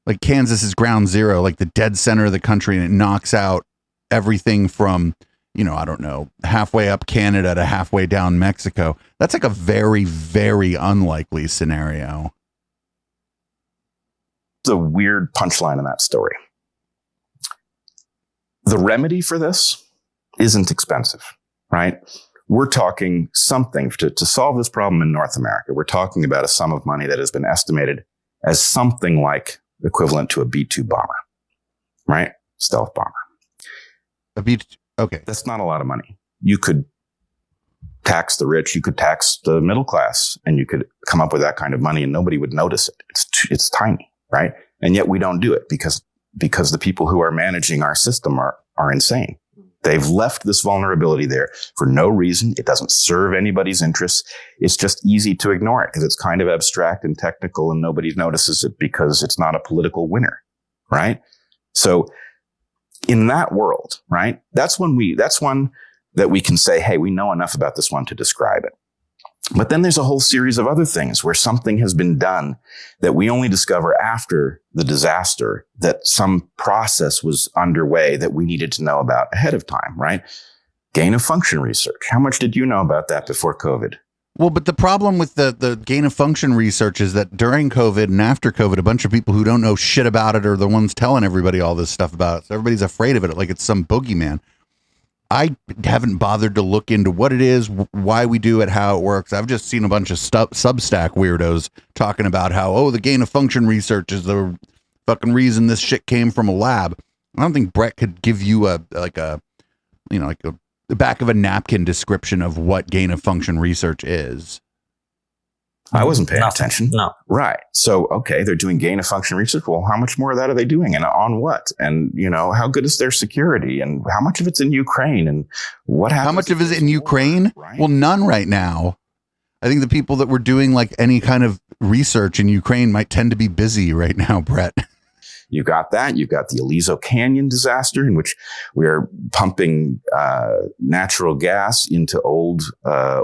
Like Kansas is ground zero, like the dead center of the country, and it knocks out everything from, I don't know, halfway up Canada to halfway down Mexico. That's like a very, very unlikely scenario. It's a weird punchline in that story. The remedy for this isn't expensive, right? We're talking something to solve this problem in North America. We're talking about a sum of money that has been estimated as something like equivalent to a B-2 bomber, right? Stealth bomber. A B-2, okay. That's not a lot of money. You could tax the rich, you could tax the middle class, and you could come up with that kind of money and nobody would notice it. It's tiny, right? And yet we don't do it because the people who are managing our system are insane. They've left this vulnerability there for no reason. It doesn't serve anybody's interests. It's just easy to ignore it because it's kind of abstract and technical and nobody notices it because it's not a political winner, right? So in that world, right, that's one that we can say, hey, we know enough about this one to describe it. But then there's a whole series of other things where something has been done that we only discover after the disaster, that some process was underway that we needed to know about ahead of time, right? Gain of function research. How much did you know about that before COVID? Well, but the problem with the gain of function research is that during COVID and after COVID, a bunch of people who don't know shit about it are the ones telling everybody all this stuff about it. So everybody's afraid of it, like it's some boogeyman. I haven't bothered to look into what it is, why we do it, how it works. I've just seen a bunch of Substack weirdos talking about how, the gain of function research is the fucking reason this shit came from a lab. I don't think Bret could give you the back of a napkin description of what gain of function research is. I wasn't paying attention. No. Right. So, okay, they're doing gain of function research. Well, how much more of that are they doing and on what? And, how good is their security and how much of it's in Ukraine and what happens? How much of it is in Ukraine? Right? Well, none right now. I think the people that were doing like any kind of research in Ukraine might tend to be busy right now, Bret. You got that. You've got the Aliso Canyon disaster in which we are pumping natural gas into old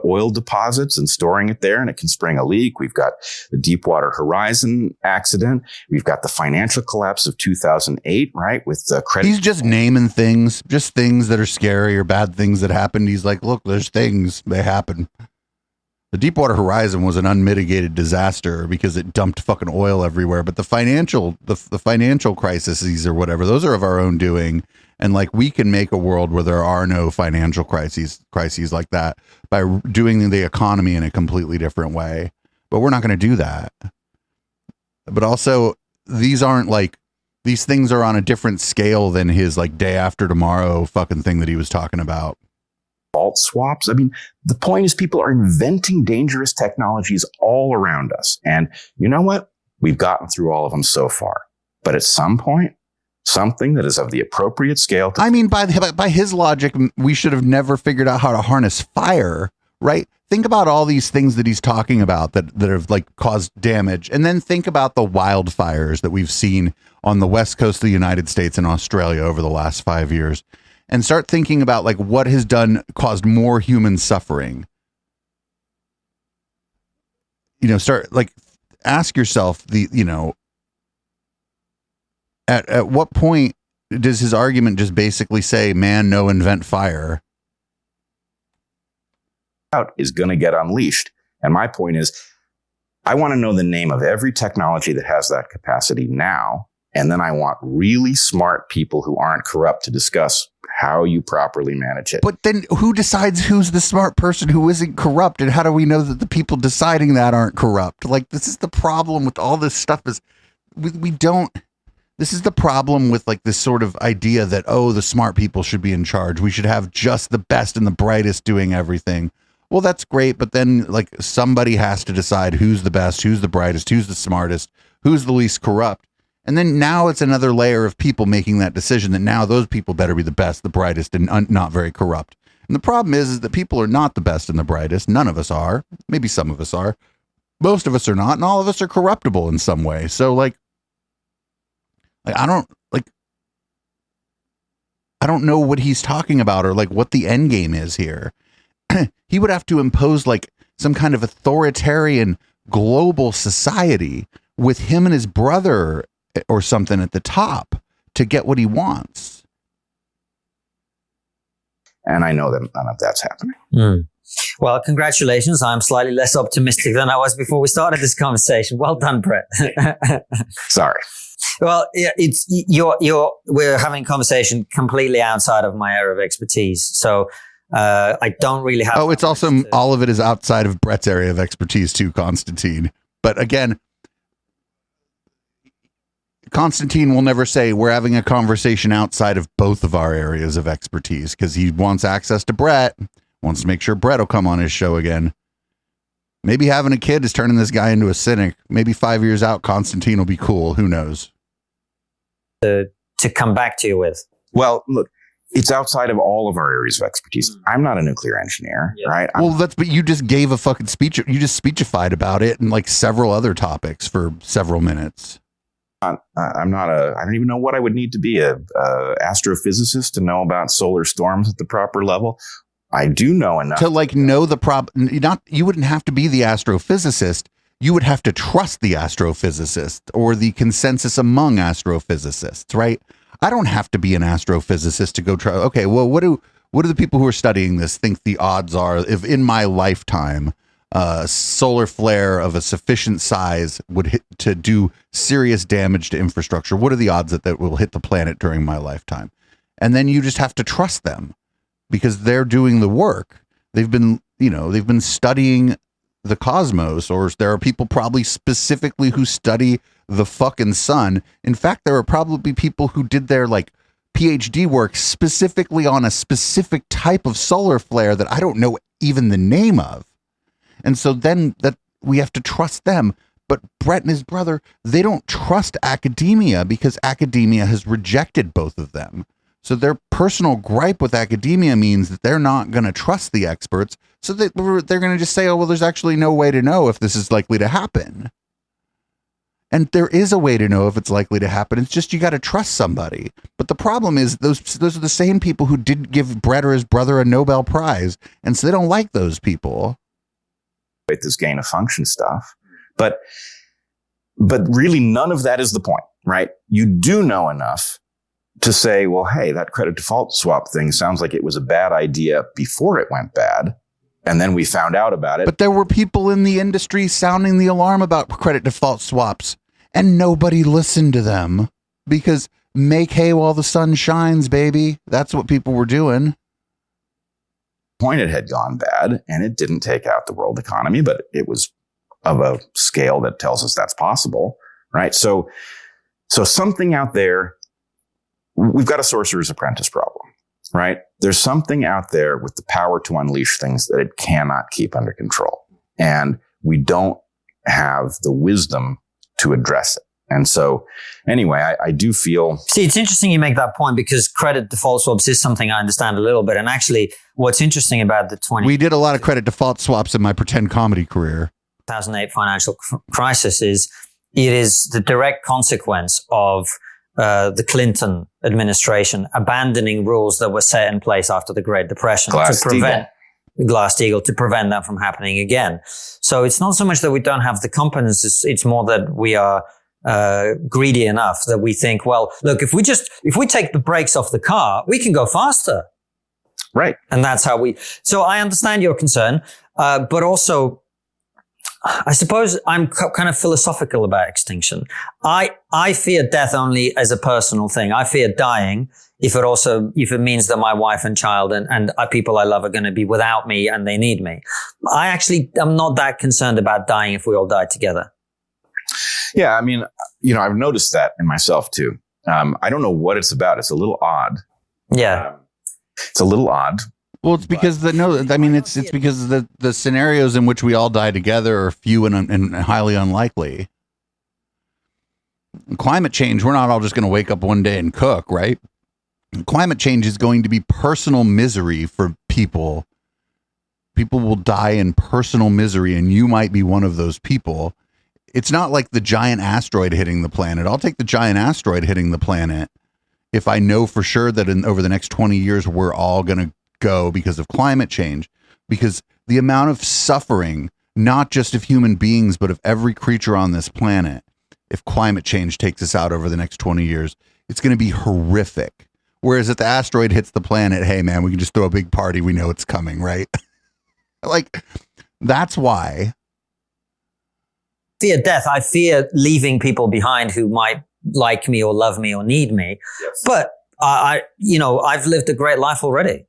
oil deposits and storing it there, and it can spring a leak. We've got the Deepwater Horizon accident. We've got the financial collapse of 2008, right, with the credit. He's just naming things, just things that are scary or bad things that happened. He's like, look, there's things, they happen. The Deepwater Horizon was an unmitigated disaster because it dumped fucking oil everywhere. But the financial crises or whatever, those are of our own doing. And like, we can make a world where there are no financial crises like that by doing the economy in a completely different way. But we're not going to do that. But also, these things are on a different scale than his like day after tomorrow fucking thing that he was talking about. Default swaps. I mean, the point is people are inventing dangerous technologies all around us. And you know what? We've gotten through all of them so far. But at some point, something that is of the appropriate scale. I mean, by his logic, we should have never figured out how to harness fire, right? Think about all these things that he's talking about that have like caused damage. And then think about the wildfires that we've seen on the west coast of the United States and Australia over the last 5 years. And start thinking about like what has caused more human suffering. Ask yourself at what point does his argument just basically say, man, no, invent fire? Out is going to get unleashed. And my point is, I want to know the name of every technology that has that capacity now. And then I want really smart people who aren't corrupt to discuss how you properly manage it. But then who decides who's the smart person who isn't corrupt? And how do we know that the people deciding that aren't corrupt? Like, this is the problem with all this stuff is we don't. This is the problem with like this sort of idea that, oh, the smart people should be in charge. We should have just the best and the brightest doing everything. Well, that's great. But then like somebody has to decide who's the best, who's the brightest, who's the smartest, who's the least corrupt. And then now it's another layer of people making that decision that now those people better be the best, the brightest, and not very corrupt. And the problem is that people are not the best and the brightest. None of us are. Maybe some of us are. Most of us are not. And all of us are corruptible in some way. So like I don't know what he's talking about or like what the end game is here. He would have to impose like some kind of authoritarian global society with him and his brother or something at the top to get what he wants. And I know that none of that's happening. Well, congratulations. I'm slightly less optimistic than I was before we started this conversation. Well done, Bret. Sorry. Well, we're having a conversation completely outside of my area of expertise. So I don't really have. Oh, it's also all of it is outside of Bret's area of expertise too, Konstantin. But again, Konstantin will never say we're having a conversation outside of both of our areas of expertise because he wants access to Bret, wants to make sure Bret will come on his show again. Maybe having a kid is turning this guy into a cynic. Maybe 5 years out, Konstantin will be cool. Who knows? To come back to you with. Well, look, it's outside of all of our areas of expertise. I'm not a nuclear engineer, right? But you just gave a fucking speech. You just speechified about it and like several other topics for several minutes. I don't even know what I would need to be a astrophysicist to know about solar storms at the proper level. I do know enough to like know the problem. You wouldn't have to be the astrophysicist. You would have to trust the astrophysicist or the consensus among astrophysicists, right? I don't have to be an astrophysicist to go try. Okay, well, what do the people who are studying this think the odds are if in my lifetime solar flare of a sufficient size would hit to do serious damage to infrastructure? What are the odds that will hit the planet during my lifetime? And then you just have to trust them because they're doing the work. They've been studying the cosmos, or there are people probably specifically who study the fucking sun. In fact, there are probably people who did their like PhD work specifically on a specific type of solar flare that I don't know even the name of. And so then that we have to trust them. But Bret and his brother, they don't trust academia because academia has rejected both of them. So their personal gripe with academia means that they're not going to trust the experts. So they're going to just say, oh, well, there's actually no way to know if this is likely to happen. And there is a way to know if it's likely to happen. It's just you got to trust somebody. But the problem is those are the same people who didn't give Bret or his brother a Nobel Prize. And so they don't like those people. This gain of function stuff. But really none of that is the point, right? You do know enough to say, well, hey, that credit default swap thing sounds like it was a bad idea before it went bad. And then we found out about it. But there were people in the industry sounding the alarm about credit default swaps, and nobody listened to them because make hay while the sun shines, baby. That's what people were doing. Point it had gone bad, and it didn't take out the world economy, but it was of a scale that tells us that's possible, right? So something out there, we've got a sorcerer's apprentice problem, right? There's something out there with the power to unleash things that it cannot keep under control. And we don't have the wisdom to address it. And so anyway, I do feel... See, it's interesting you make that point because credit default swaps is something I understand a little bit. And actually, what's interesting about the We did a lot of credit default swaps in my pretend comedy career. 2008 financial crisis is the direct consequence of the Clinton administration abandoning rules that were set in place after the Great Depression Glass-Steagall to prevent that from happening again. So it's not so much that we don't have the competence, it's more that we are greedy enough that we think, well, look, if we take the brakes off the car, we can go faster. Right. And that's how so I understand your concern, but also I suppose I'm kind of philosophical about extinction. I fear death only as a personal thing. I fear dying if it means that my wife and child and people I love are going to be without me and they need me. I actually am not that concerned about dying if we all die together. Yeah, I mean, I've noticed that in myself too. I don't know what it's about. It's a little odd. Yeah. It's a little odd. Well, it's because it's because the scenarios in which we all die together are few and highly unlikely. Climate change, we're not all just going to wake up one day and cook, right? Climate change is going to be personal misery for people. People will die in personal misery, and you might be one of those people. It's not like the giant asteroid hitting the planet. I'll take the giant asteroid hitting the planet if I know for sure that over the next 20 years, we're all going to go because of climate change, because the amount of suffering, not just of human beings, but of every creature on this planet, if climate change takes us out over the next 20 years, it's going to be horrific. Whereas if the asteroid hits the planet, hey man, we can just throw a big party. We know it's coming, right? Like, that's why. Fear death. I fear leaving people behind who might like me or love me or need me. Yes. But I've lived a great life already.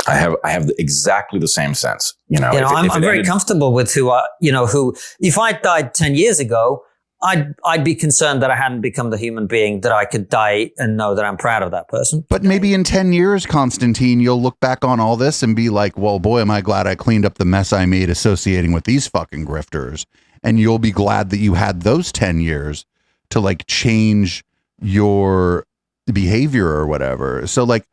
I have exactly the same sense. I'm very comfortable with who if I died 10 years ago, I'd be concerned that I hadn't become the human being that I could die and know that I'm proud of that person. But maybe in 10 years, Konstantin, you'll look back on all this and be like, well, boy, am I glad I cleaned up the mess I made associating with these fucking grifters. And you'll be glad that you had those 10 years to like change your behavior or whatever. So like,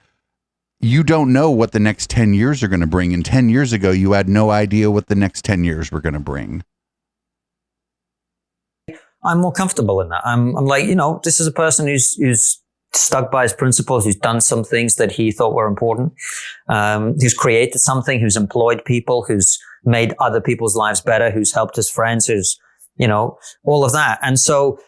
you don't know what the next 10 years are going to bring. And 10 years ago, you had no idea what the next 10 years were going to bring. I'm more comfortable in that. I'm like, this is a person who's stuck by his principles, who's done some things that he thought were important, who's created something, who's employed people, who's made other people's lives better, who's helped his friends, who's, all of that. And so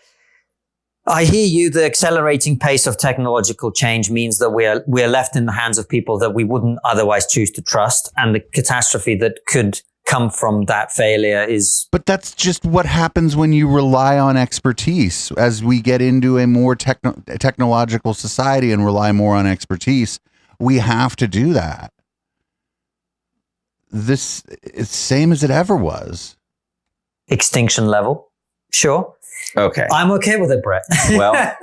I hear you. The accelerating pace of technological change means that we're left in the hands of people that we wouldn't otherwise choose to trust. And the catastrophe that could come from that failure is... But that's just what happens when you rely on expertise. As we get into a more technological society and rely more on expertise, we have to do that. This is same as it ever was. Extinction level. Sure. Okay. I'm okay with it, Bret. Well,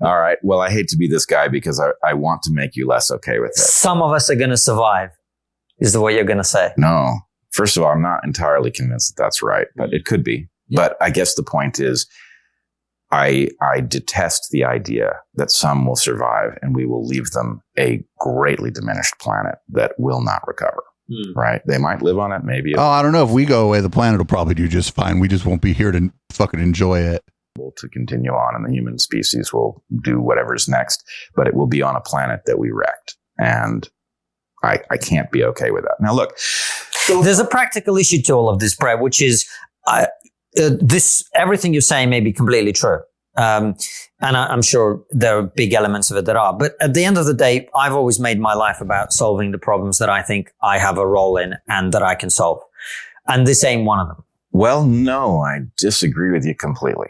all right. Well, I hate to be this guy because I want to make you less okay with it. Some of us are going to survive, is what you're going to say. No. First of all, I'm not entirely convinced that that's right, but it could be. Yeah. But I guess the point is, I detest the idea that some will survive and we will leave them a greatly diminished planet that will not recover. Right? They might live on it, maybe. Oh, I don't know. If we go away, the planet will probably do just fine. We just won't be here to fucking enjoy it. To continue on, and the human species will do whatever's next, but it will be on a planet that we wrecked. And I can't be okay with that. Now, look. There's a practical issue to all of this, Bret, which is everything you're saying may be completely true. And I'm sure there are big elements of it that are. But at the end of the day, I've always made my life about solving the problems that I think I have a role in and that I can solve. And this ain't one of them. Well, no, I disagree with you completely.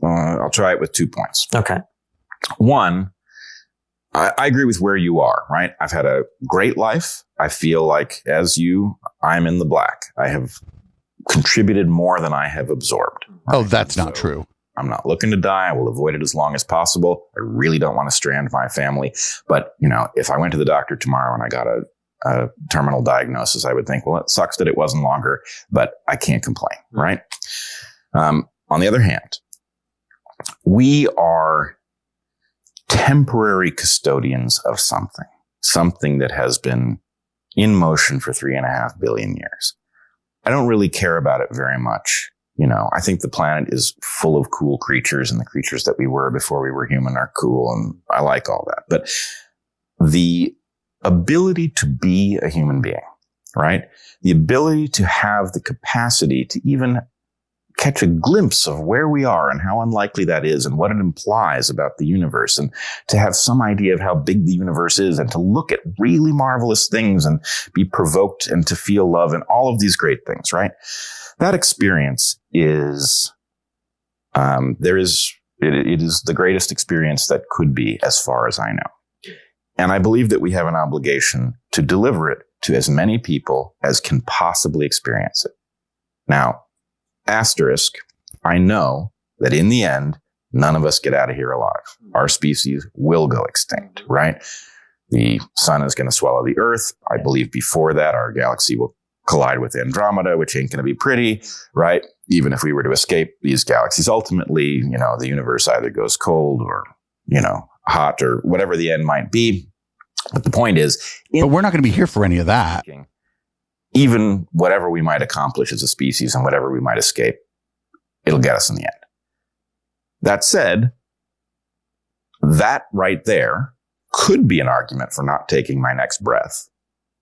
I'll try it with 2 points. Okay. One, I agree with where you are, right? I've had a great life. I feel like, as you, I'm in the black. I have contributed more than I have absorbed. Right? Oh, that's not true. I'm not looking to die. I will avoid it as long as possible. I really don't want to strand my family. But, if I went to the doctor tomorrow and I got a terminal diagnosis, I would think, well, it sucks that it wasn't longer, but I can't complain, right? On the other hand, we are temporary custodians of something that has been in motion for 3.5 billion years. I don't really care about it very much. I think the planet is full of cool creatures, and the creatures that we were before we were human are cool, and I like all that. But the ability to be a human being, right? The ability to have the capacity to even catch a glimpse of where we are and how unlikely that is and what it implies about the universe, and to have some idea of how big the universe is, and to look at really marvelous things and be provoked and to feel love and all of these great things, right? That experience is, it is the greatest experience that could be, as far as I know. And I believe that we have an obligation to deliver it to as many people as can possibly experience it. Now, asterisk, I know that in the end, none of us get out of here alive. Our species will go extinct, right? The sun is going to swallow the earth. I believe before that, our galaxy will collide with Andromeda, which ain't going to be pretty, right? Even if we were to escape these galaxies, ultimately, the universe either goes cold or, hot or whatever the end might be. But the point is, but we're not going to be here for any of that. Even whatever we might accomplish as a species and whatever we might escape, it'll get us in the end. That said, that right there could be an argument for not taking my next breath,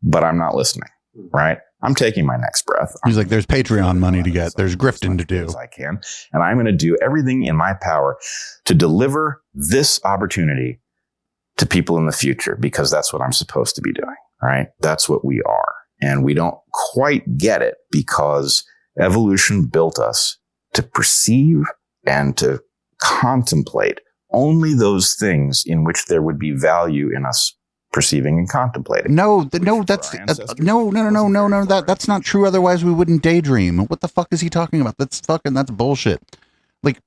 but I'm not listening, right? I'm taking my next breath. He's like, there's Patreon money to get. There's grifting to do. As I can. And I'm going to do everything in my power to deliver this opportunity to people in the future, because that's what I'm supposed to be doing, right? That's what we are. And we don't quite get it because evolution built us to perceive and to contemplate only those things in which there would be value in us perceiving and contemplating. That's not true. Otherwise we wouldn't daydream. What the fuck is he talking about? That's bullshit. Like,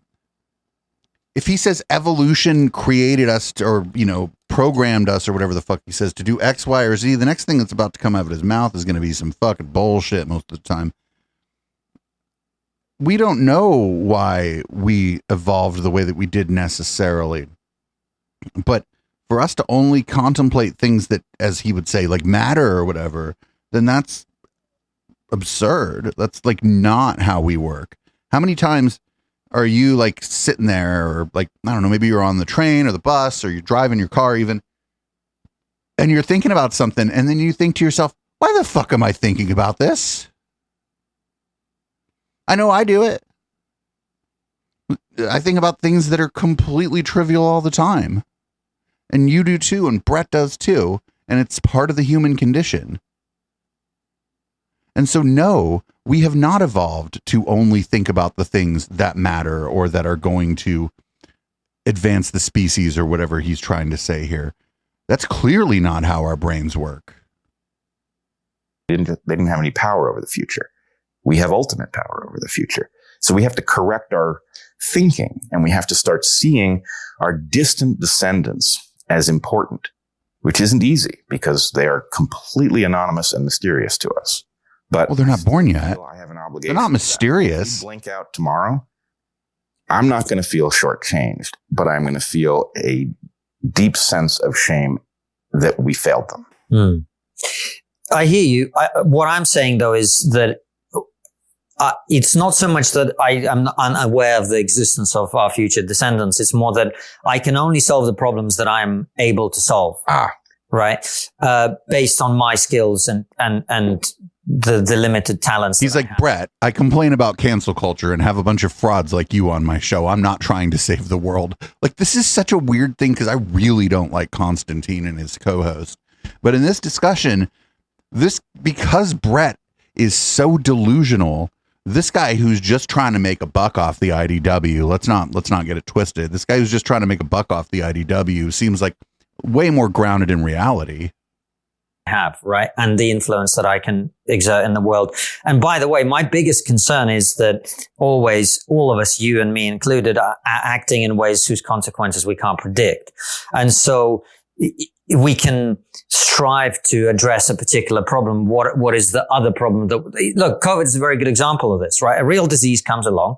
if he says evolution created us or programmed us or whatever the fuck he says to do X, Y, or Z, the next thing that's about to come out of his mouth is going to be some fucking bullshit most of the time. We don't know why we evolved the way that we did necessarily, but for us to only contemplate things that, as he would say, like matter or whatever, then that's absurd. That's like not how we work. How many times are you like sitting there, or like, I don't know, maybe you're on the train or the bus or you're driving your car even, and you're thinking about something, and then you think to yourself, why the fuck am I thinking about this? I know I do it. I think about things that are completely trivial all the time. And you do too, and Bret does too, and it's part of the human condition. And so, no, we have not evolved to only think about the things that matter or that are going to advance the species or whatever he's trying to say here. That's clearly not how our brains work. They didn't have any power over the future. We have ultimate power over the future. So we have to correct our thinking, and we have to start seeing our distant descendants as important, which isn't easy because they are completely anonymous and mysterious to us. But well, they're not born yet. I have an obligation. They're not mysterious. If you blink out tomorrow, I'm not going to feel shortchanged, but I'm going to feel a deep sense of shame that we failed them. I hear you. What I'm saying though is that it's not so much that I am unaware of the existence of our future descendants. It's more that I can only solve the problems that I'm able to solve. Right? Based on my skills and the limited talents. He's like, Bret, I complain about cancel culture and have a bunch of frauds like you on my show. I'm not trying to save the world. Like, this is such a weird thing because I really don't like Konstantin and his co-host. But in this discussion, because Bret is so delusional this guy who's just trying to make a buck off the IDW, let's not get it twisted. This guy who's just trying to make a buck off the IDW seems like way more grounded in reality. Have, right? And the influence that I can exert in the world. And by the way, my biggest concern is that always, all of us, you and me included, are acting in ways whose consequences we can't predict. And so we can strive to address a particular problem. What is the other problem look, COVID is a very good example of this, right? A real disease comes along,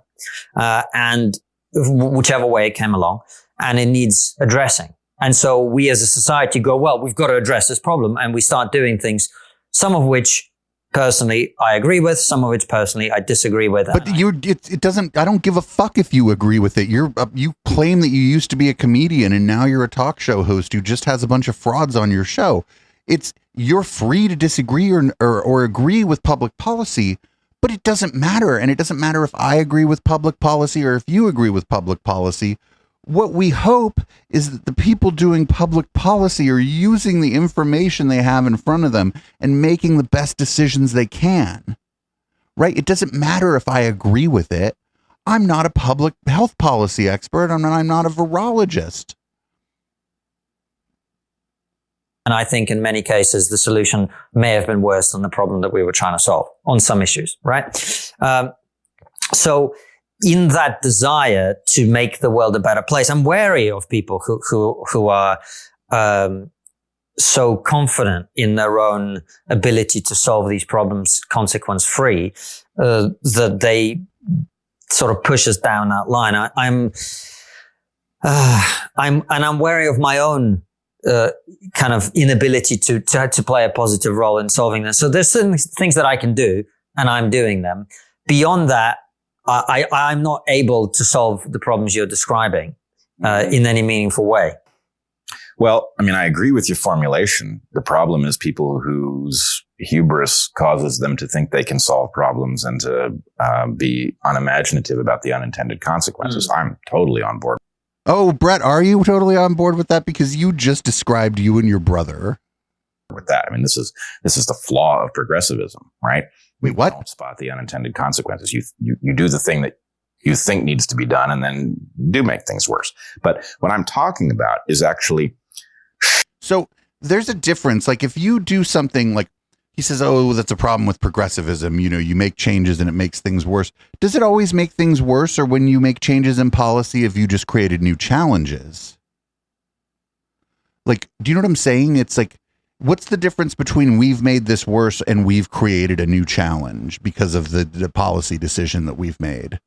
and whichever way it came along, and it needs addressing. And so we as a society go, well, we've got to address this problem. And we start doing things, some of which personally I agree with, some of which personally I disagree with. But I don't give a fuck if you agree with it. You claim that you used to be a comedian and now you're a talk show host who just has a bunch of frauds on your show. You're free to disagree or agree with public policy, but it doesn't matter. And it doesn't matter if I agree with public policy or if you agree with public policy. What we hope is that the people doing public policy are using the information they have in front of them and making the best decisions they can, right? It doesn't matter if I agree with it. I'm not a public health policy expert. I'm not a virologist. And I think in many cases, the solution may have been worse than the problem that we were trying to solve on some issues, right? So in that desire to make the world a better place, I'm wary of people who are so confident in their own ability to solve these problems consequence free that they sort of push us down that line. I'm wary of my own kind of inability to play a positive role in solving this. So there's certain things that I can do, and I'm doing them. Beyond that, I'm not able to solve the problems you're describing in any meaningful way. Well, I mean, I agree with your formulation. The problem is people whose hubris causes them to think they can solve problems and to be unimaginative about the unintended consequences. I'm totally on board. Oh, Bret, are you totally on board with that? Because you just described you and your brother. With that, I mean, this is the flaw of progressivism, right? Wait, what? Don't spot the unintended consequences. You do the thing that you think needs to be done, and then do make things worse. But what I'm talking about is actually. So there's a difference. Like if you do something like he says, oh, that's a problem with progressivism. You know, you make changes and it makes things worse. Does it always make things worse? Or when you make changes in policy, have you just created new challenges? Like, do you know what I'm saying? It's like, what's the difference between we've made this worse and we've created a new challenge because of the policy decision that we've made?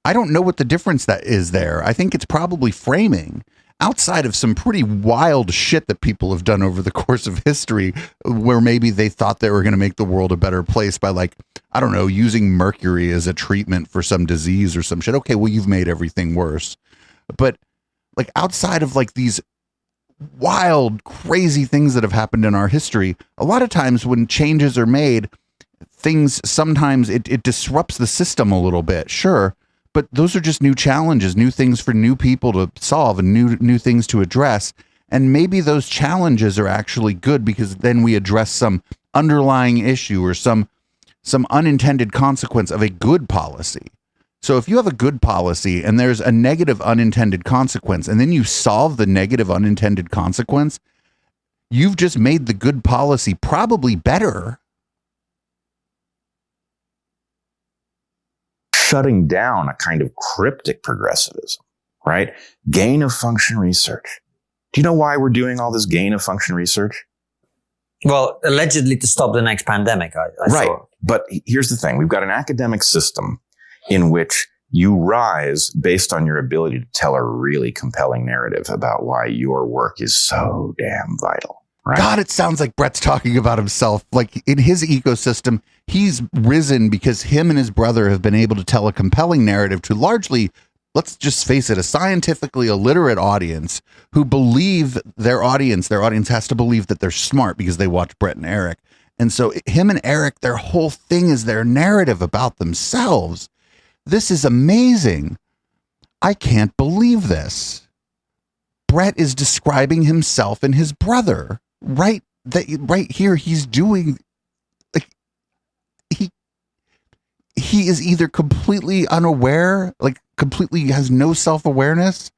I don't know what the difference that is there. I think it's probably framing. Outside of some pretty wild shit that people have done over the course of history, where maybe they thought they were going to make the world a better place by, like, I don't know, using mercury as a treatment for some disease or some shit. Okay, well, you've made everything worse. But like outside of like these wild, crazy things that have happened in our history, a lot of times when changes are made, sometimes it disrupts the system a little bit. Sure. But those are just new challenges, new things for new people to solve and new things to address. And maybe those challenges are actually good because then we address some underlying issue or some unintended consequence of a good policy. So if you have a good policy and there's a negative unintended consequence, and then you solve the negative unintended consequence, you've just made the good policy probably better. Shutting down a kind of cryptic progressivism, right? Gain of function research. Do you know why we're doing all this gain of function research? Well, allegedly to stop the next pandemic, I right. saw. But here's the thing. We've got an academic system in which you rise based on your ability to tell a really compelling narrative about why your work is so damn vital. Right. God, it sounds like Bret's talking about himself. Like in his ecosystem, he's risen because him and his brother have been able to tell a compelling narrative to largely, let's just face it, a scientifically illiterate audience who believe their audience has to believe that they're smart because they watch Bret and Eric. And so him and Eric, their whole thing is their narrative about themselves. This is amazing. I can't believe this. Bret is describing himself and his brother. Right here, he's doing, like, he is either completely unaware, like completely has no self-awareness,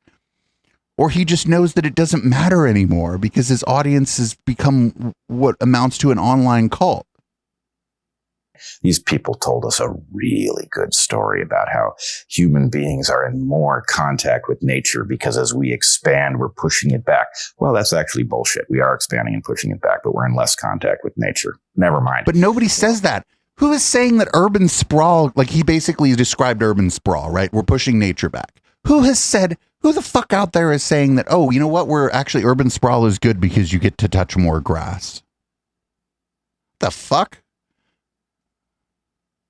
or he just knows that it doesn't matter anymore because his audience has become what amounts to an online cult. These people told us a really good story about how human beings are in more contact with nature because as we expand, we're pushing it back. Well, that's actually bullshit. We are expanding and pushing it back, but we're in less contact with nature. Never mind. But nobody says that. Who is saying that urban sprawl, like he basically described urban sprawl, right? We're pushing nature back. Who the fuck out there is saying that, oh, you know what? We're actually urban sprawl is good because you get to touch more grass. The fuck?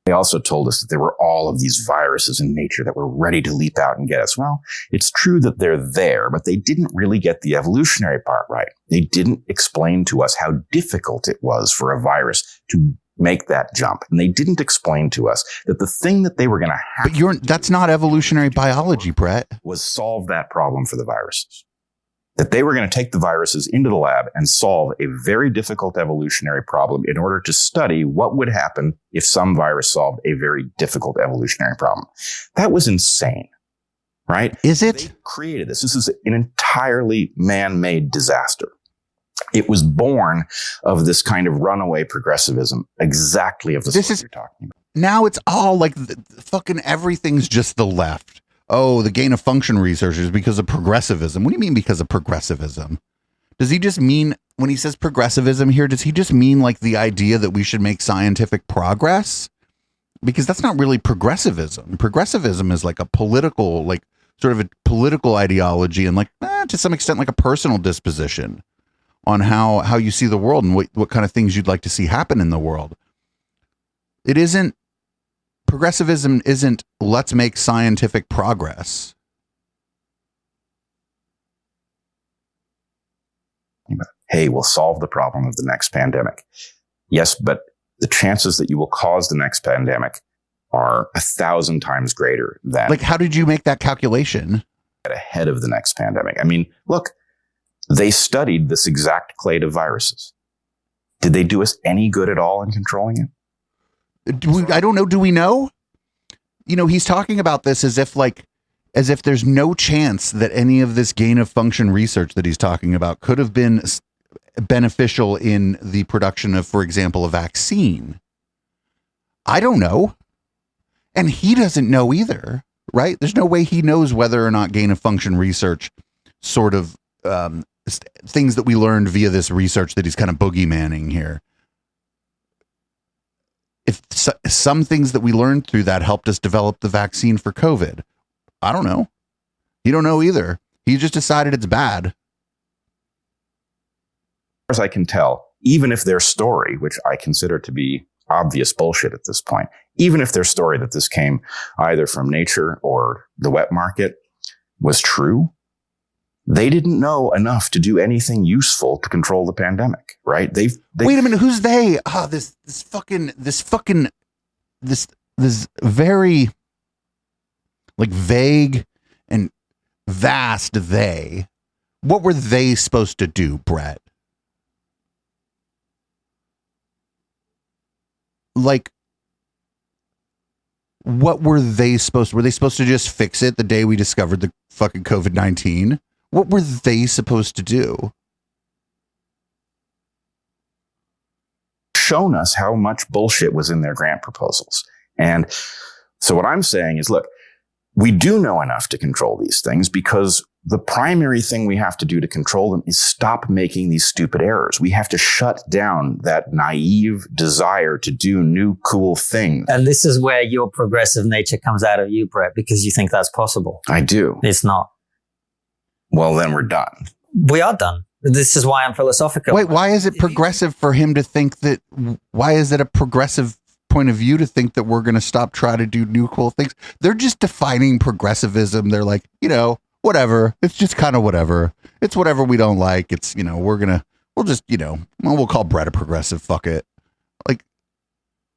They also told us that there were all of these viruses in nature that were ready to leap out and get us. Well, it's true that they're there, but they didn't really get the evolutionary part right. They didn't explain to us how difficult it was for a virus to make that jump. And they didn't explain to us that the thing that they were going to have But that's not evolutionary biology, Bret. was solve that problem for the viruses. That they were going to take the viruses into the lab and solve a very difficult evolutionary problem in order to study what would happen if some virus solved a very difficult evolutionary problem. That was insane, right? Is it? They created this. This is an entirely man-made disaster. It was born of this kind of runaway progressivism, exactly of the sort you're talking about. Now it's all like fucking everything's just the left. Oh, the gain of function research is because of progressivism. What do you mean because of progressivism? Does he just mean, when he says progressivism here, does he just mean like the idea that we should make scientific progress? Because that's not really progressivism. Progressivism is like a political, like sort of a political ideology and like to some extent like a personal disposition on how you see the world and what kind of things you'd like to see happen in the world. It isn't, progressivism isn't let's make scientific progress. Hey, we'll solve the problem of the next pandemic. Yes, but the chances that you will cause the next pandemic are 1,000 times greater than... Like, how did you make that calculation? ...ahead of the next pandemic. I mean, look, they studied this exact clade of viruses. Did they do us any good at all in controlling it? I don't know. Do we know? You know, he's talking about this as if there's no chance that any of this gain of function research that he's talking about could have been beneficial in the production of, for example, a vaccine. I don't know. And he doesn't know either, right? There's no way he knows whether or not gain of function research sort of things that we learned via this research that he's kind of boogeymanning here. If some things that we learned through that helped us develop the vaccine for COVID, I don't know. You don't know either. He just decided it's bad. As I can tell, even if their story, which I consider to be obvious bullshit at this point, even if their story that this came either from nature or the wet market was true, they didn't know enough to do anything useful to control the pandemic, right? They wait a minute. Who's they? This very like vague and vast they. What were they supposed to do, Bret? Like, what were they supposed to? Were they supposed to just fix it the day we discovered the fucking COVID-19? What were they supposed to do? Shown us how much bullshit was in their grant proposals. And so what I'm saying is, look, we do know enough to control these things because the primary thing we have to do to control them is stop making these stupid errors. We have to shut down that naive desire to do new, cool things. And this is where your progressive nature comes out of you, Bret, because you think that's possible. I do. It's not. Well, then we're done. We are done. This is why I'm philosophical. Wait, why is it progressive for him to think that? Why is it a progressive point of view to think that we're going to stop trying to do new cool things? They're just defining progressivism. They're like, whatever. It's just kind of whatever. It's whatever we don't like. It's, we'll call Bret a progressive. Fuck it. Like,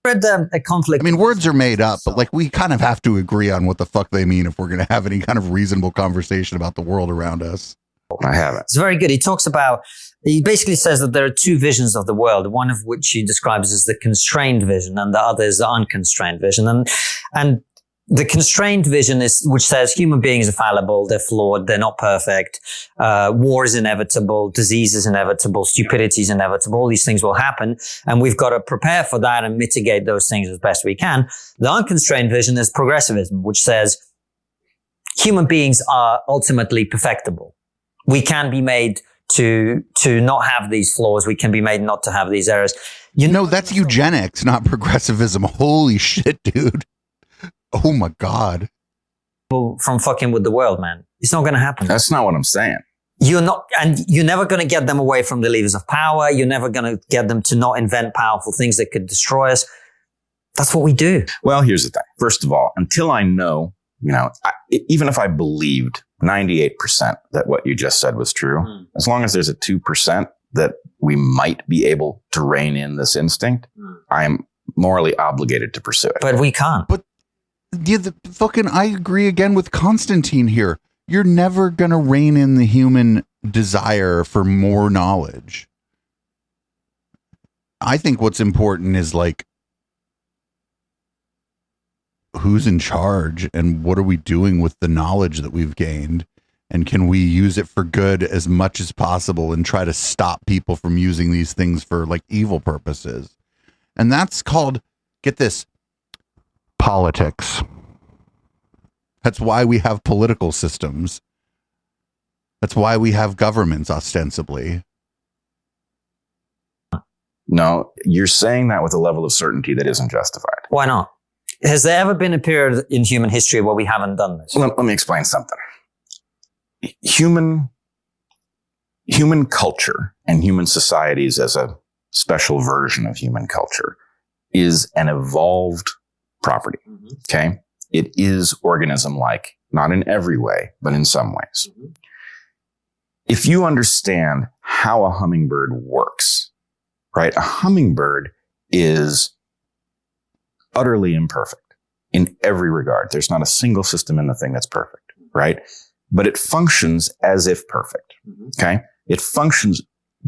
read a conflict. I mean, words are made up, but like we kind of have to agree on what the fuck they mean if we're going to have any kind of reasonable conversation about the world around us. I haven't. It's very good. He talks about He basically says that there are two visions of the world, one of which he describes as the constrained vision and the other is the unconstrained vision. And the constrained vision which says human beings are fallible, they're flawed, they're not perfect, war is inevitable, disease is inevitable, stupidity is inevitable, all these things will happen, and we've got to prepare for that and mitigate those things as best we can. The unconstrained vision is progressivism, which says human beings are ultimately perfectible. We can be made to not have these flaws, we can be made not to have these errors. That's eugenics, not progressivism. Holy shit, dude. Oh my God. From fucking with the world, man. It's not going to happen. That's not what I'm saying. You're never going to get them away from the levers of power. You're never going to get them to not invent powerful things that could destroy us. That's what we do. Well, here's the thing. First of all, until I know, even if I believed 98% that what you just said was true, as long as there's a 2% that we might be able to rein in this instinct, I am morally obligated to pursue it. But we can't. But I agree again with Konstantin here. You're never going to rein in the human desire for more knowledge. I think what's important is like, who's in charge and what are we doing with the knowledge that we've gained? And can we use it for good as much as possible and try to stop people from using these things for like evil purposes? And that's called, get this, politics. That's why we have political systems. That's why we have governments, ostensibly. No, you're saying that with a level of certainty that isn't justified. Why not? Has there ever been a period in human history where we haven't done this? Let me explain something. Human culture and human societies as a special version of human culture is an evolved property. Okay. It is organism-like, not in every way, but in some ways. If you understand how a hummingbird works, right? A hummingbird is utterly imperfect in every regard. There's not a single system in the thing that's perfect, right? But it functions as if perfect. Okay. It functions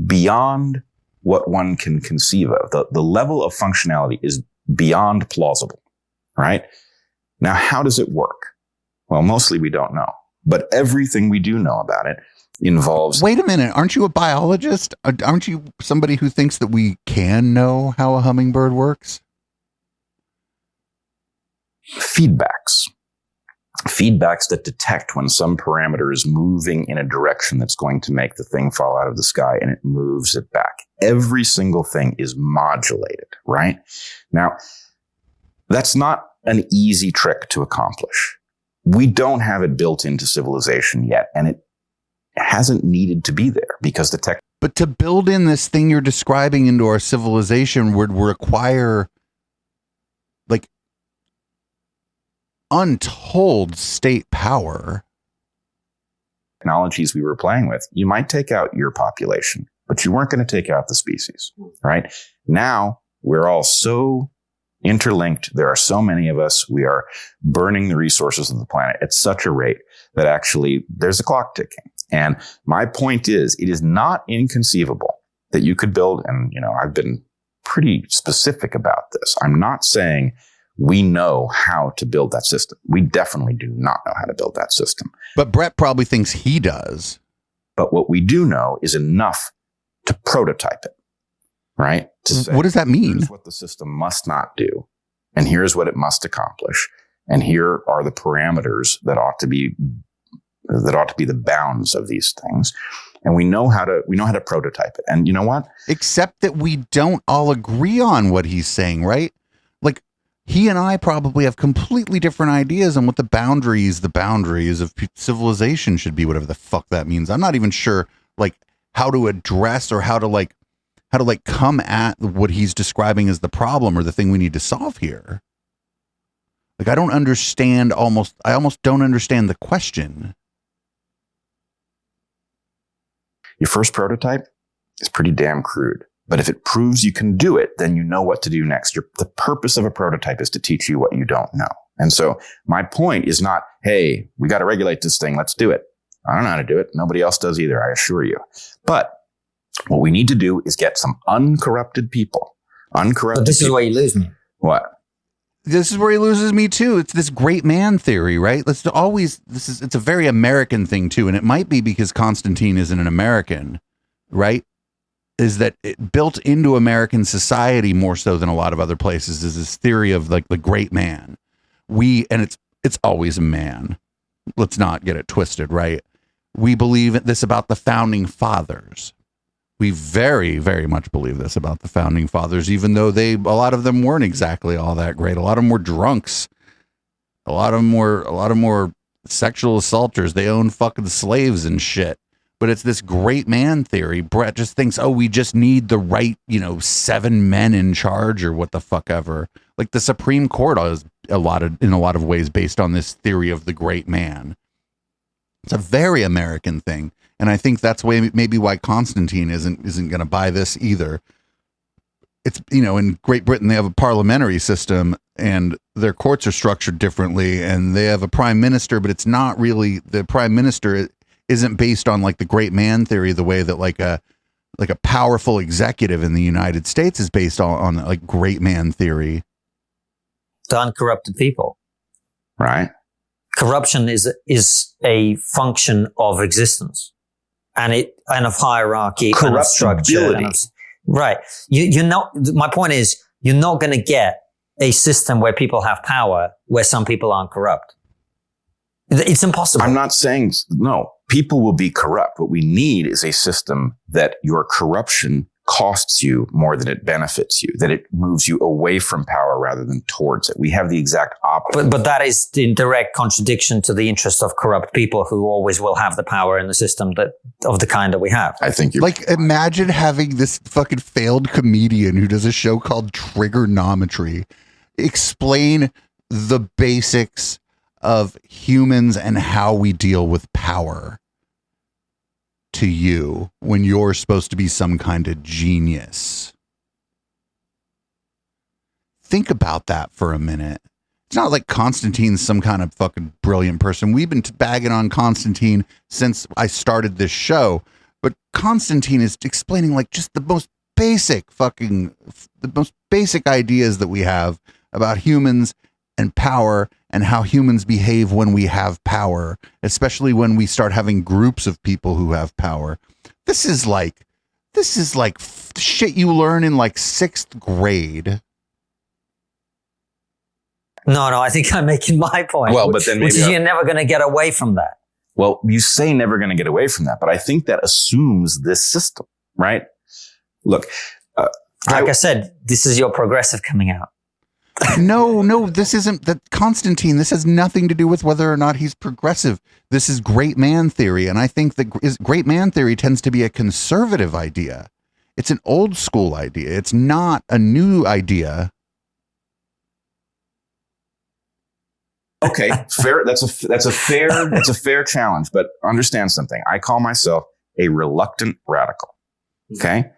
beyond what one can conceive of. The level of functionality is beyond plausible, right? Now, how does it work? Well, mostly we don't know, but everything we do know about it involves... Wait a minute. Aren't you a biologist? Aren't you somebody who thinks that we can know how a hummingbird works? Feedbacks that detect when some parameter is moving in a direction that's going to make the thing fall out of the sky, and it moves it back. Every single thing is modulated, right? Now, that's not an easy trick to accomplish. We don't have it built into civilization yet, and it hasn't needed to be there because the tech... But to build in this thing you're describing into our civilization would require like untold state power. Technologies we were playing with, you might take out your population, but you weren't going to take out the species, right? Now we're all so interlinked. There are so many of us. We are burning the resources of the planet at such a rate that actually there's a clock ticking. And my point is, it is not inconceivable that you could build, and I've been pretty specific about this. I'm not saying we know how to build that system. We definitely do not know how to build that system. But Bret probably thinks he does. But what we do know is enough to prototype it, right? To say, what does that mean? Here's what the system must not do, and here's what it must accomplish, and here are the parameters that ought to be the bounds of these things. And we know how to prototype it. And you know what? Except that we don't all agree on what he's saying, right? Like, he and I probably have completely different ideas on what the boundaries of civilization should be, whatever the fuck that means. I'm not even sure, like, how to address or how to come at what he's describing as the problem or the thing we need to solve here. Like, I almost don't understand the question. Your first prototype is pretty damn crude. But if it proves you can do it, then you know what to do next. The purpose of a prototype is to teach you what you don't know. And so my point is not, hey, we got to regulate this thing. Let's do it. I don't know how to do it. Nobody else does either, I assure you. But What we need to do is get some uncorrupted people. But this is where you lose me. What? This is where he loses me too. It's this great man theory, right? It's a very American thing too. And it might be because Konstantin isn't an American, right? Is that it built into American society more so than a lot of other places is this theory of like the great man. It's always a man. Let's not get it twisted, right? We believe this about the founding fathers. We very, very much believe this about the founding fathers, even though a lot of them weren't exactly all that great. A lot of them were drunks. A lot of them were sexual assaulters. They owned fucking slaves and shit. But it's this great man theory. Bret just thinks, we just need the right, 7 men in charge or what the fuck ever. Like the Supreme Court is in a lot of ways based on this theory of the great man. It's a very American thing. And I think that's maybe why Konstantin isn't going to buy this either. It's, in Great Britain, they have a parliamentary system and their courts are structured differently and they have a prime minister, but it's not really the prime minister isn't based on like the great man theory, the way that like a powerful executive in the United States is based on like great man theory. The uncorrupted people. Right. Corruption is a function of existence. And of hierarchy, and of structure. Right. You're not, my point is, you're not going to get a system where people have power, where some people aren't corrupt. It's impossible. I'm not saying, no, people will be corrupt. What we need is a system that your corruption costs you more than it benefits you, that it moves you away from power rather than towards it. We have the exact opposite. But that is in direct contradiction to the interest of corrupt people who always will have the power in the system of the kind that we have. I think you're like, imagine having this fucking failed comedian who does a show called Trigonometry explain the basics of humans and how we deal with power to you when you're supposed to be some kind of genius. Think about that for a minute. It's not like Konstantin's some kind of fucking brilliant person. We've been bagging on Konstantin since I started this show, but Konstantin is explaining like just the most basic ideas that we have about humans and power and how humans behave when we have power, especially when we start having groups of people who have power. This is like shit you learn in like 6th grade. No, I think I'm making my point. Well, but then maybe which is you're never going to get away from that. Well, you say never going to get away from that, but I think that assumes this system, right? Look, like I said, this is your progressive coming out. No, this isn't that Konstantin. This has nothing to do with whether or not he's progressive. This is great man theory. And I think that great man theory tends to be a conservative idea. It's an old school idea. It's not a new idea. Okay, fair. That's a fair challenge, but understand something. I call myself a reluctant radical. Okay.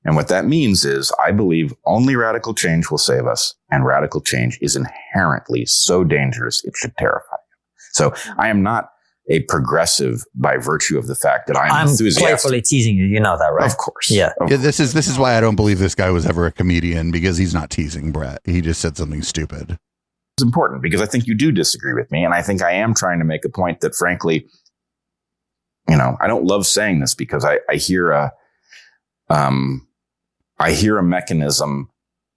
And what that means is I believe only radical change will save us, and radical change is inherently so dangerous it should terrify you. So I am not a progressive by virtue of the fact that I'm enthusiastic. I'm playfully teasing you. You know that, right? Of course. Yeah. This is why I don't believe this guy was ever a comedian, because he's not teasing Bret. He just said something stupid. It's important because I think you do disagree with me, and I think I am trying to make a point that, frankly, I don't love saying this because I hear a mechanism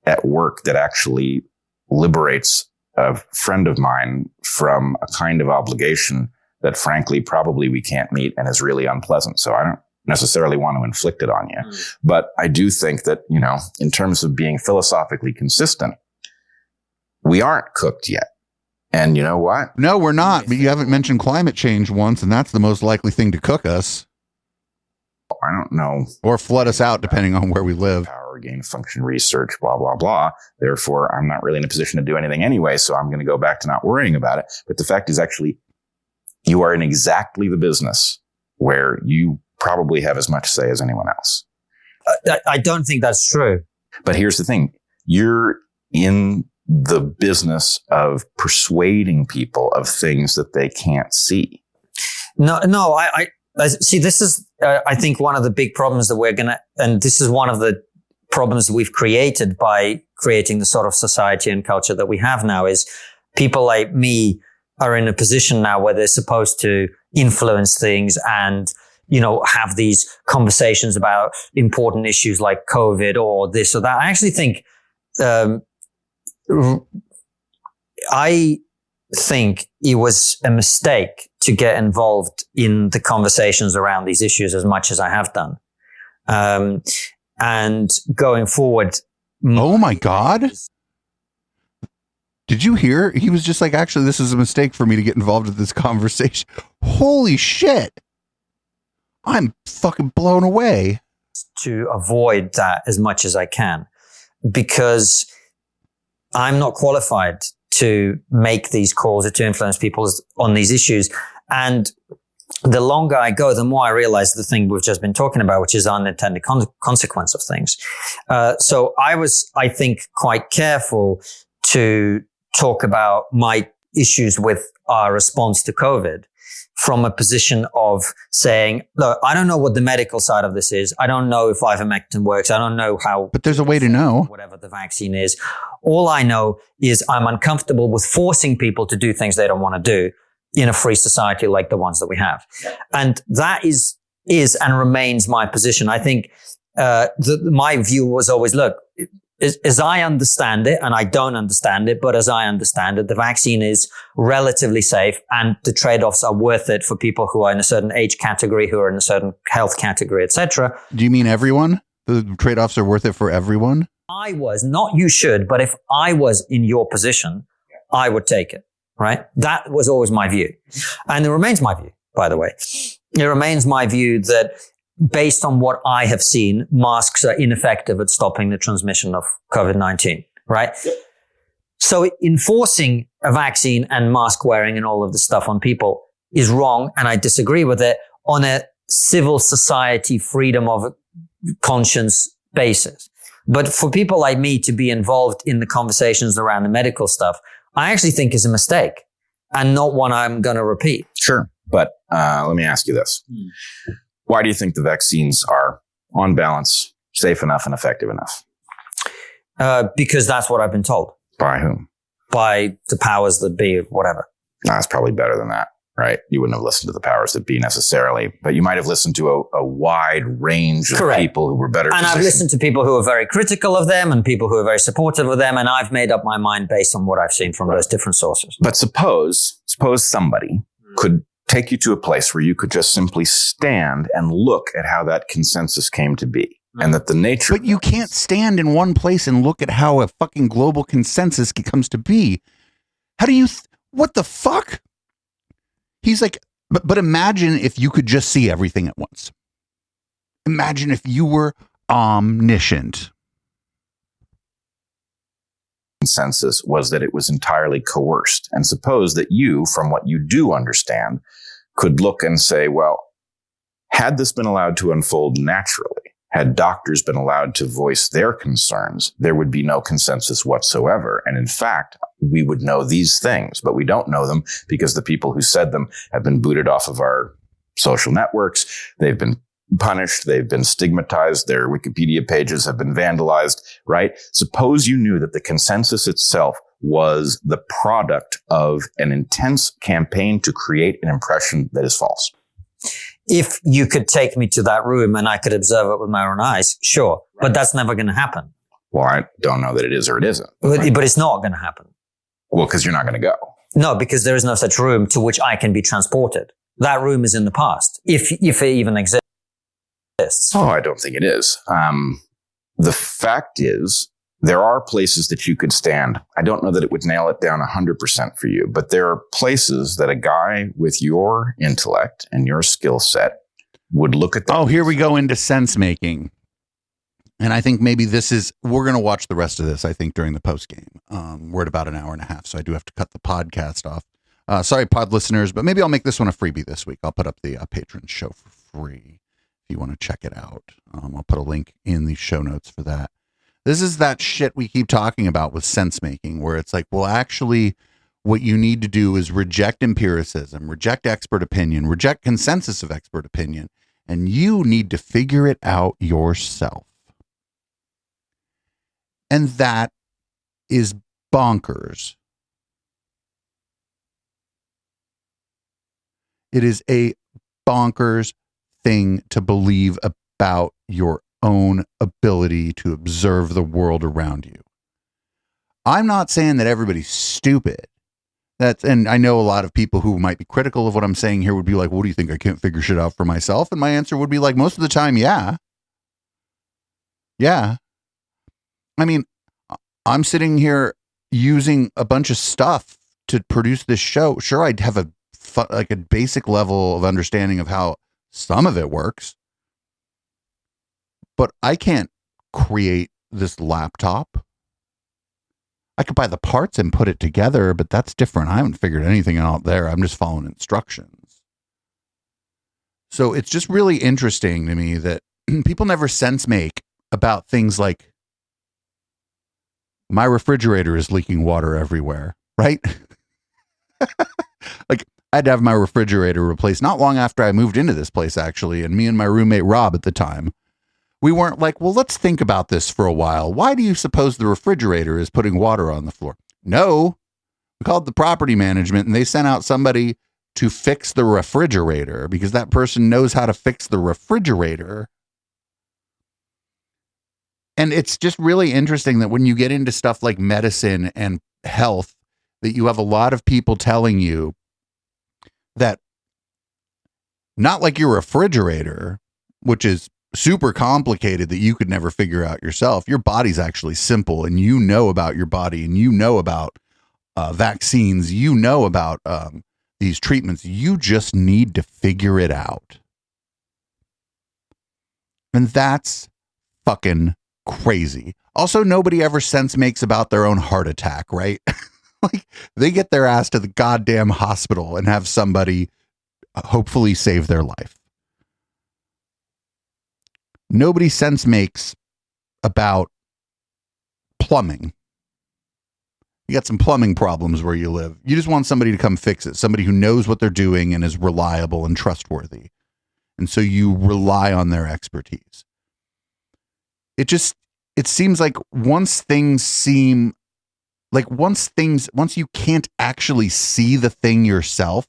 at work that actually liberates a friend of mine from a kind of obligation that, frankly, probably we can't meet and is really unpleasant. So I don't necessarily want to inflict it on you. But I do think that, in terms of being philosophically consistent, we aren't cooked yet. And you know what? No, we're not. But you haven't mentioned climate change once, and that's the most likely thing to cook us. I don't know. Or flood us out, depending on where we live. Power, gain of function research, blah, blah, blah. Therefore, I'm not really in a position to do anything anyway, so I'm going to go back to not worrying about it. But the fact is, actually, you are in exactly the business where you probably have as much say as anyone else. I don't think that's true. But here's the thing. You're in the business of persuading people of things that they can't see. No, See, this is, I think, one of the big problems that we're going to, and this is one of the problems we've created by creating the sort of society and culture that we have now, is people like me are in a position now where they're supposed to influence things and, you know, have these conversations about important issues like COVID or this or that. I actually think, I think it was a mistake to get involved in the conversations around these issues as much as I have done. And going forward. Oh my God. Did you hear? He was just like, actually, this is a mistake for me to get involved in this conversation. Holy shit. I'm fucking blown away. To avoid that as much as I can, because I'm not qualified to make these calls or to influence people on these issues. And the longer I go, the more I realize the thing we've just been talking about, which is unintended consequence of things. So I was, I think, quite careful to talk about my issues with our response to COVID from a position of saying, look, I don't know what the medical side of this is. I don't know if ivermectin works. I don't know how. But there's a way to know. Whatever the vaccine is. All I know is I'm uncomfortable with forcing people to do things they don't want to do in a free society like the ones that we have. And that is and remains my position. I think my view was always, look, as I understand it, and I don't understand it, but as I understand it, the vaccine is relatively safe and the trade-offs are worth it for people who are in a certain age category, who are in a certain health category, etc. Do you mean everyone? The trade-offs are worth it for everyone? I was, not you should, but if I was in your position, I would take it, right? That was always my view. And it remains my view, by the way. It remains my view that based on what I have seen, masks are ineffective at stopping the transmission of COVID-19, right? Yep. So enforcing a vaccine and mask wearing and all of this stuff on people is wrong, and I disagree with it on a civil society freedom of conscience basis. But for people like me to be involved in the conversations around the medical stuff, I actually think is a mistake and not one I'm going to repeat. Sure. But let me ask you this. Why do you think the vaccines are, on balance, safe enough and effective enough? Because that's what I've been told. By whom? By the powers that be, whatever. Nah, it's probably better than that, right? You wouldn't have listened to the powers that be necessarily, but you might have listened to a wide range of people who were better. And I've listened to people who are very critical of them and people who are very supportive of them, and I've made up my mind based on what I've seen from those different sources. But suppose somebody could take you to a place where you could just simply stand and look at how that consensus came to be. And that the nature. But you can't stand in one place and look at how a fucking global consensus comes to be. How do you, what the fuck? He's like, but imagine if you could just see everything at once. Imagine if you were omniscient. Consensus was that it was entirely coerced. And suppose that you, from what you do understand, could look and say, well, had this been allowed to unfold naturally, had doctors been allowed to voice their concerns, there would be no consensus whatsoever. And in fact, we would know these things, but we don't know them because the people who said them have been booted off of our social networks. They've been punished. They've been stigmatized. Their Wikipedia pages have been vandalized, right? Suppose you knew that the consensus itself was the product of an intense campaign to create an impression that is false. If you could take me to that room and I could observe it with my own eyes, sure. But that's never going to happen. Well, I don't know that it is or it isn't. But it's not going to happen. Well, because you're not going to go. No, because there is no such room to which I can be transported. That room is in the past, if it even exists. Oh, I don't think it is. The fact is, there are places that you could stand. I don't know that it would nail it down 100% for you, but there are places that a guy with your intellect and your skill set would look at. Oh, here we go into sense making. And I think maybe we're going to watch the rest of this, I think, during the post game. We're at about an hour and a half, so I do have to cut the podcast off. Sorry, pod listeners, but maybe I'll make this one a freebie this week. I'll put up the patrons show for free if you want to check it out. I'll put a link in the show notes for that. This is that shit we keep talking about with sense making, where it's like, well, actually, what you need to do is reject empiricism, reject expert opinion, reject consensus of expert opinion, and you need to figure it out yourself. And that is bonkers. It is a bonkers thing to believe about your own ability to observe the world around you. I'm not saying that everybody's stupid. And I know a lot of people who might be critical of what I'm saying here would be like, what do you think? I can't figure shit out for myself? And my answer would be like, most of the time, yeah. Yeah. I mean, I'm sitting here using a bunch of stuff to produce this show. Sure, I'd have a basic level of understanding of how some of it works, but I can't create this laptop. I could buy the parts and put it together, but that's different. I haven't figured anything out there. I'm just following instructions. So it's just really interesting to me that people never sense make about things like my refrigerator is leaking water everywhere, right? Like I had to have my refrigerator replaced not long after I moved into this place, actually. And me and my roommate, Rob, at the time, we weren't like, well, let's think about this for a while. Why do you suppose the refrigerator is putting water on the floor? No, we called the property management and they sent out somebody to fix the refrigerator because that person knows how to fix the refrigerator. And it's just really interesting that when you get into stuff like medicine and health, that you have a lot of people telling you that not like your refrigerator, which is super complicated that you could never figure out yourself. Your body's actually simple and you know about your body and you know about vaccines, you know about these treatments. You just need to figure it out. And that's fucking crazy. Also, nobody ever sense makes about their own heart attack, right? Like they get their ass to the goddamn hospital and have somebody hopefully save their life. Nobody sense makes about plumbing. You got some plumbing problems where you live. You just want somebody to come fix it. Somebody who knows what they're doing and is reliable and trustworthy. And so you rely on their expertise. It seems like once you can't actually see the thing yourself,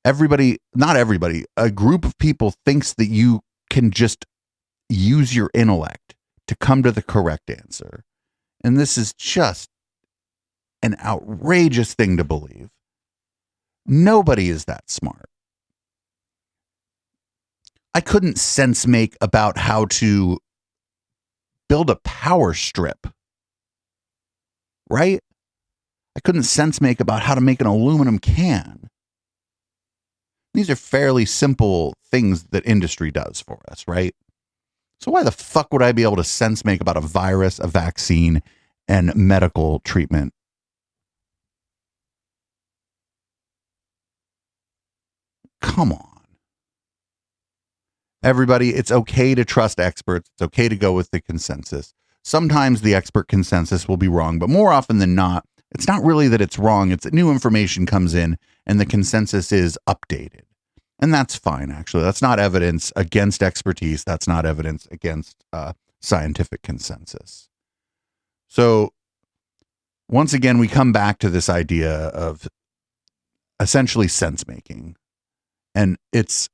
not everybody, a group of people thinks that you can just use your intellect to come to the correct answer. And this is just an outrageous thing to believe. Nobody is that smart. I couldn't sense make about how to build a power strip, right? I couldn't sense make about how to make an aluminum can. These are fairly simple things that industry does for us, right? So why the fuck would I be able to sense make about a virus, a vaccine, and medical treatment? Come on. Everybody, it's okay to trust experts. It's okay to go with the consensus. Sometimes the expert consensus will be wrong, but more often than not, it's not really that it's wrong. It's that new information comes in and the consensus is updated. And that's fine, actually. That's not evidence against expertise. That's not evidence against scientific consensus. So once again, we come back to this idea of essentially sense making. And it's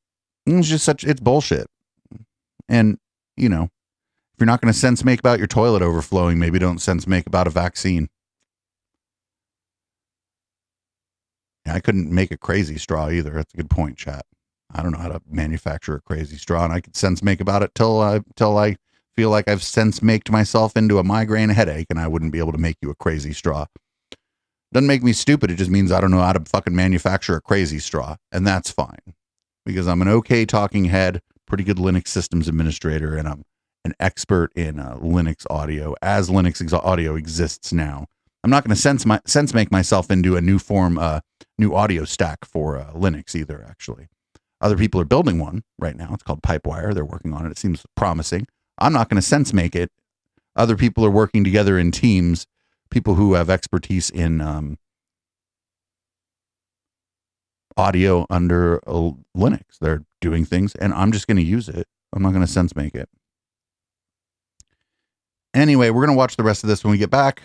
bullshit. And, you know, if you're not going to sense make about your toilet overflowing, maybe don't sense make about a vaccine. I couldn't make a crazy straw either. That's a good point, chat. I don't know how to manufacture a crazy straw, and I could sense make about it till I feel like I've sense maked myself into a migraine headache, and I wouldn't be able to make you a crazy straw. Doesn't make me stupid. It just means I don't know how to fucking manufacture a crazy straw, and that's fine because I'm an okay talking head, pretty good Linux systems administrator, and I'm an expert in Linux audio as Linux audio exists now. I'm not going to sense make myself into a new audio stack for Linux either, actually. Other people are building one right now. It's called Pipewire. They're working on it. It seems promising. I'm not going to sense make it. Other people are working together in teams, people who have expertise in audio under Linux. They're doing things, and I'm just going to use it. I'm not going to sense make it. Anyway, we're going to watch the rest of this when we get back.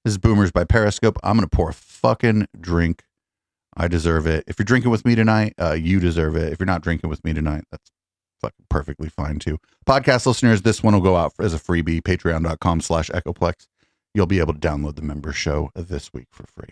This is Boomers by Periscope. I'm going to pour a fucking drink. I deserve it. If you're drinking with me tonight, you deserve it. If you're not drinking with me tonight, that's fucking perfectly fine too. Podcast listeners, this one will go out as a freebie. Patreon.com/Echoplex. You'll be able to download the member show this week for free.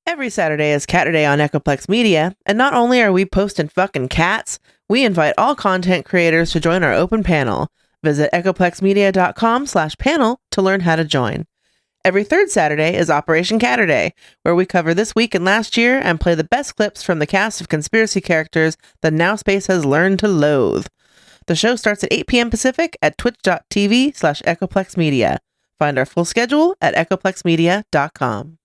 Every Saturday is Cat Day on Echoplex Media, and not only are we posting fucking cats, we invite all content creators to join our open panel. Visit echoplexmedia.com/panel to learn how to join. Every third Saturday is Operation Catterday, where we cover this week and last year and play the best clips from the cast of conspiracy characters that Now Space has learned to loathe. The show starts at 8 p.m. Pacific at twitch.tv/echoplexmedia. Find our full schedule at echoplexmedia.com.